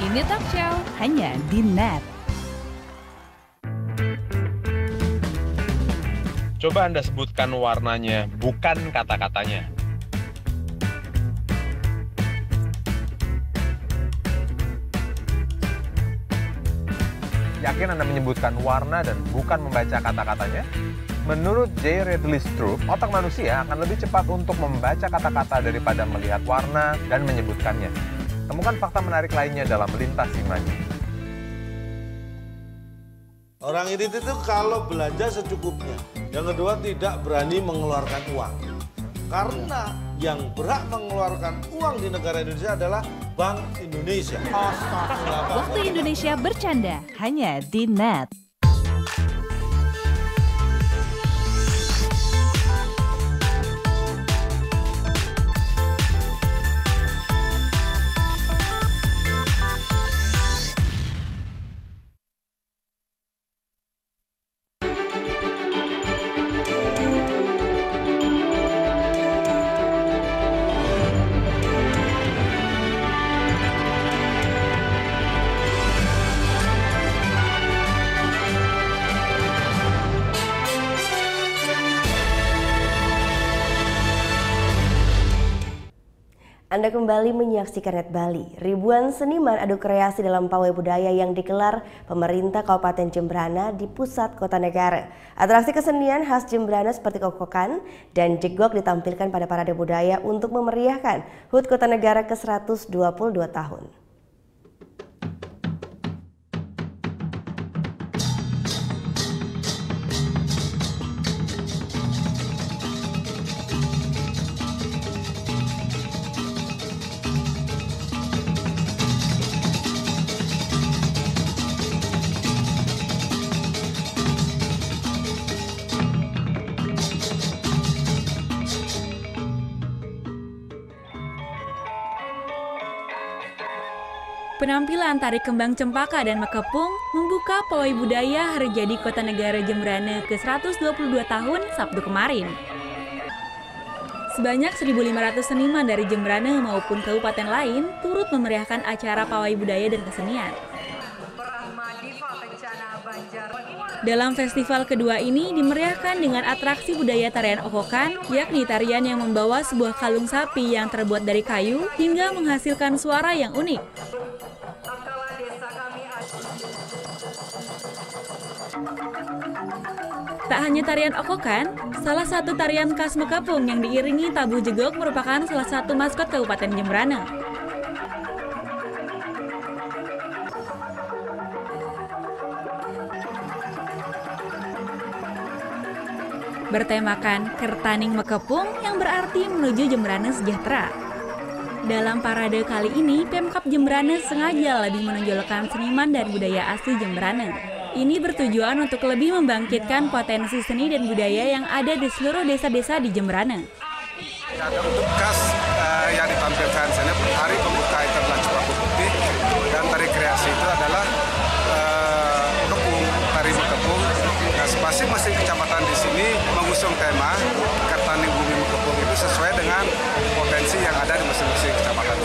Ini Talk Show hanya di Net. Coba Anda sebutkan warnanya, bukan kata-katanya. Yakin Anda menyebutkan warna dan bukan membaca kata-katanya? Menurut J. Redley Stroop, otak manusia akan lebih cepat untuk membaca kata-kata daripada melihat warna dan menyebutkannya. Temukan fakta menarik lainnya dalam Lintas Imaji. Orang irit itu kalau belanja secukupnya. Yang kedua, tidak berani mengeluarkan uang. Karena yang berhak mengeluarkan uang di negara Indonesia adalah Bank Indonesia. Waktu Indonesia bercanda hanya di Net. Anda kembali menyaksikan Net Bali. Ribuan seniman adu kreasi dalam pawai budaya yang digelar pemerintah Kabupaten Jembrana di pusat kota negara. Atraksi kesenian khas Jembrana seperti kokokan dan jegok ditampilkan pada parade budaya untuk memeriahkan HUT Kota Negara ke-122 tahun. Penampilan tari kembang cempaka dan makepung membuka pawai budaya Hari Jadi Kota Negara Jembrana ke-122 tahun Sabtu kemarin. Sebanyak 1.500 seniman dari Jembrana maupun kabupaten lain turut memeriahkan acara pawai budaya dan kesenian. Dalam festival kedua ini dimeriahkan dengan atraksi budaya tarian okokan, yakni tarian yang membawa sebuah kalung sapi yang terbuat dari kayu hingga menghasilkan suara yang unik. Tak hanya tarian okokan, salah satu tarian khas Makepung yang diiringi tabuh jegok merupakan salah satu maskot Kabupaten Jembrana. Bertemakan Kertaning Makepung yang berarti menuju Jembrana sejahtera. Dalam parade kali ini, Pemkab Jembrana sengaja lebih menonjolkan seniman dan budaya asli Jembrana. Ini bertujuan untuk lebih membangkitkan potensi seni dan budaya yang ada di seluruh desa-desa di Jembrana. Untuk khas yang ditampilkan sana, hari pembuka itu adalah Cepaku Putih, dan tari kreasi itu adalah Makepung, tari Makepung. Nah, masing-masing kecamatan di sini mengusung tema Kertaning Bumi Makepung itu sesuai dengan potensi yang ada di masing-masing kecamatan.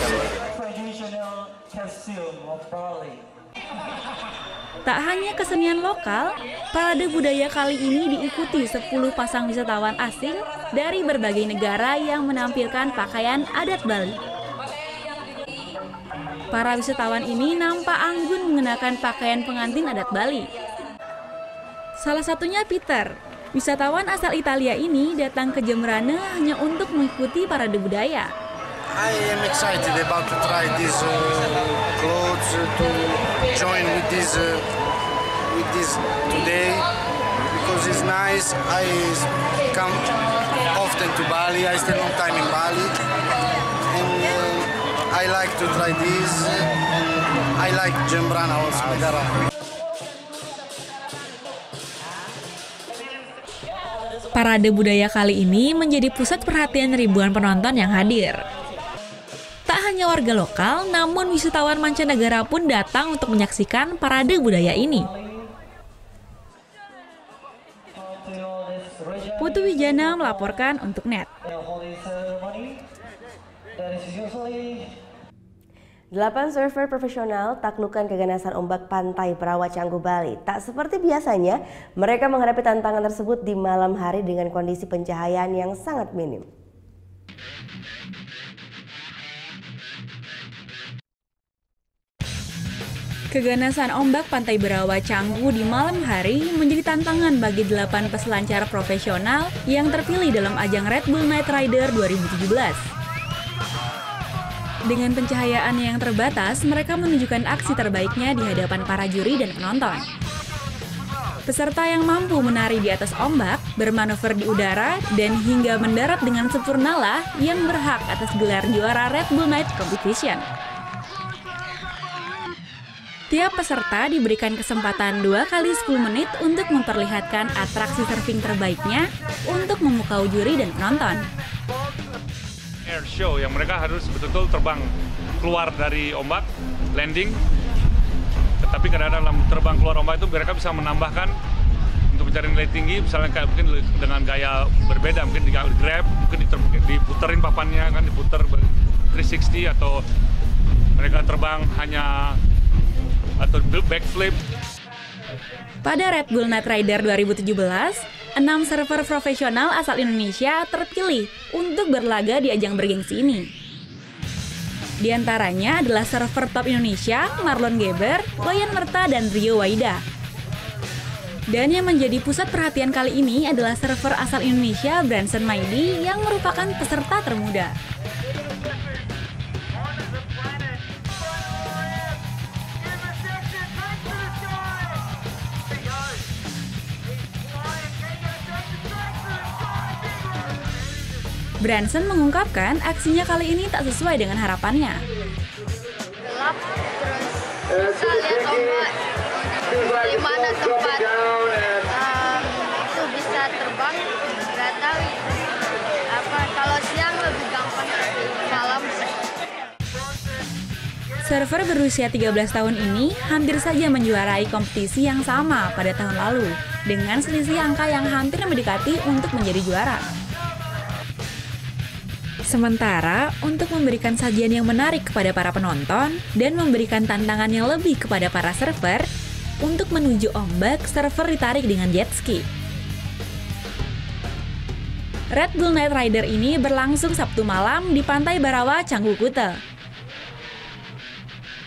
Tak hanya kesenian lokal, parade budaya kali ini diikuti 10 pasang wisatawan asing dari berbagai negara yang menampilkan pakaian adat Bali. Para wisatawan ini nampak anggun mengenakan pakaian pengantin adat Bali. Salah satunya Peter, wisatawan asal Italia ini datang ke Jembrana hanya untuk mengikuti parade budaya. I am excited about to try these clothes, to join with this today because it's nice. I come often to Bali. I stay long time in Bali, and I like to try this. I like Jembrana also. Parade budaya kali ini menjadi pusat perhatian ribuan penonton yang hadir. Tak hanya warga lokal, namun wisatawan mancanegara pun datang untuk menyaksikan parade budaya ini. Putu Wijana melaporkan untuk Net. 8 surfer profesional taklukkan keganasan ombak pantai Perawa Canggu, Bali. Tak seperti biasanya, mereka menghadapi tantangan tersebut di malam hari dengan kondisi pencahayaan yang sangat minim. Keganasan ombak Pantai Berawa Canggu di malam hari menjadi tantangan bagi 8 peselancar profesional yang terpilih dalam ajang Red Bull Night Rider 2017. Dengan pencahayaan yang terbatas, mereka menunjukkan aksi terbaiknya di hadapan para juri dan penonton. Peserta yang mampu menari di atas ombak, bermanuver di udara, dan hingga mendarat dengan sempurnalah yang berhak atas gelar juara Red Bull Night Competition. Tiap peserta diberikan kesempatan 2 kali 10 menit untuk memperlihatkan atraksi surfing terbaiknya untuk memukau juri dan penonton. Air show yang mereka harus betul-betul terbang keluar dari ombak, landing. Tetapi kadang-kadang dalam terbang keluar ombak itu mereka bisa menambahkan untuk mencari nilai tinggi, misalnya kayak mungkin dengan gaya berbeda, mungkin di grab, mungkin diputerin papannya, kan diputer 360, atau mereka terbang hanya atau backflip. Pada Red Bull Night Rider 2017, 6 surfer profesional asal Indonesia terpilih untuk berlaga di ajang bergengsi ini. Di antaranya adalah server top Indonesia, Marlon Geber, Loyan Merta, dan Rio Waida. Dan yang menjadi pusat perhatian kali ini adalah server asal Indonesia, Branson Maidi, yang merupakan peserta termuda. Branson mengungkapkan aksinya kali ini tak sesuai dengan harapannya. Gelap, terus susah lihat ombak, di mana tempat itu bisa terbang, nggak tahu apa. Kalau siang lebih gampang, tapi malam. Server berusia 13 tahun ini hampir saja menjuarai kompetisi yang sama pada tahun lalu, dengan selisih angka yang hampir mendekati untuk menjadi juara. Sementara, untuk memberikan sajian yang menarik kepada para penonton dan memberikan tantangan yang lebih kepada para server, untuk menuju ombak, server ditarik dengan jet ski. Red Bull Night Rider ini berlangsung Sabtu malam di Pantai Barawa, Canggu Kuta.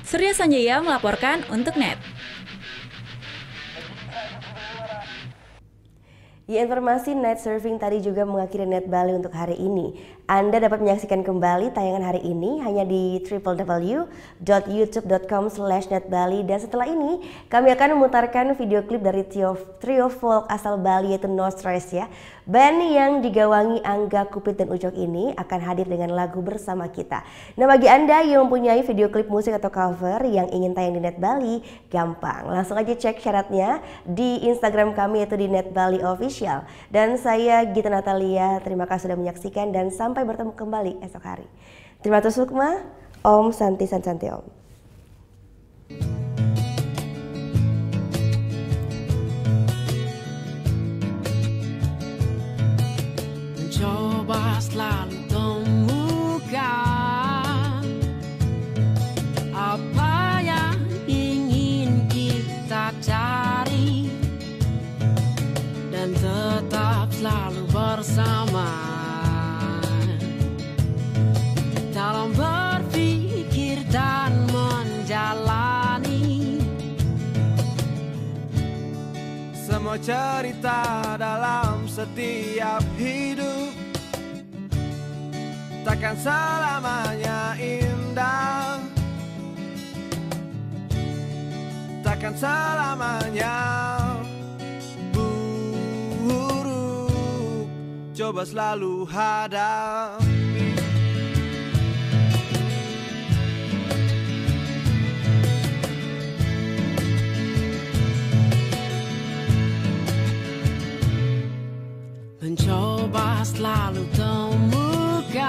Surya Sanjaya melaporkan untuk NET. Di informasi Night Surfing tadi juga mengakhiri Net Bali untuk hari ini. Anda dapat menyaksikan kembali tayangan hari ini hanya di www.youtube.com/netbali, dan setelah ini kami akan memutarkan video klip dari trio folk asal Bali yaitu No Stress ya. Band yang digawangi Angga, Kupit, dan Ucok ini akan hadir dengan lagu bersama kita. Nah, bagi Anda yang mempunyai video klip musik atau cover yang ingin tayang di Net Bali, gampang. Langsung aja cek syaratnya di Instagram kami yaitu di Net Bali Official. Dan saya Gita Natalia, terima kasih sudah menyaksikan dan sampai bertemu kembali esok hari. Terima kasih Sukma, Om Santi Santi Om. Mencoba selalu temukan apa yang ingin kita cari dan tetap selalu bersama dalam berpikir dan menjalani semua cerita dalam setiap hidup. Takkan selamanya indah, takkan selamanya buruk. Coba selalu hadapi. Mencoba selalu temukan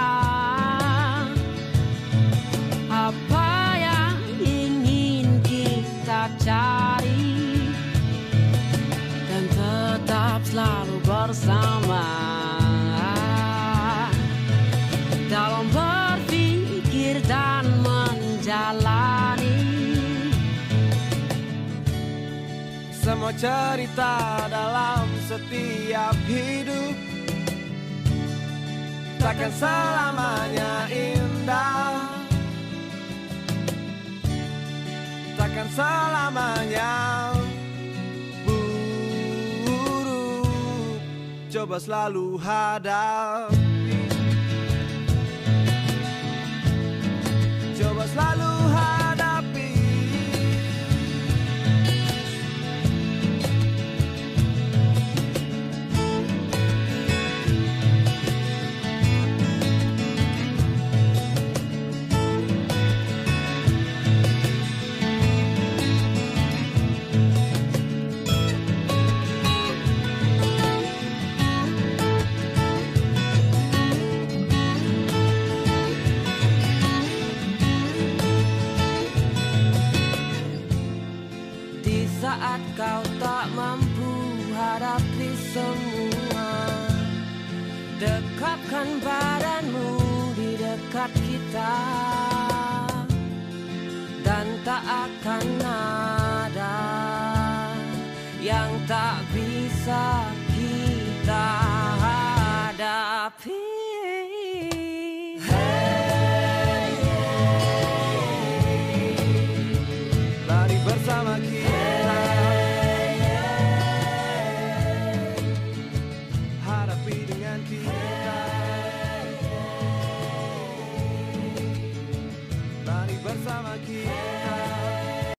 apa yang ingin kita cari dan tetap selalu bersama dalam berpikir dan menjalani semua cerita dalam setiap hidup. Takkan selamanya indah, takkan selamanya buruk. Coba selalu hadapi, coba selalu hadapi. Saat kau tak mampu hadapi semua, dekapkan badanmu di dekat kita, dan tak akan ada yang tak bisa kita hadapi. Hey, yeah. bersama kita.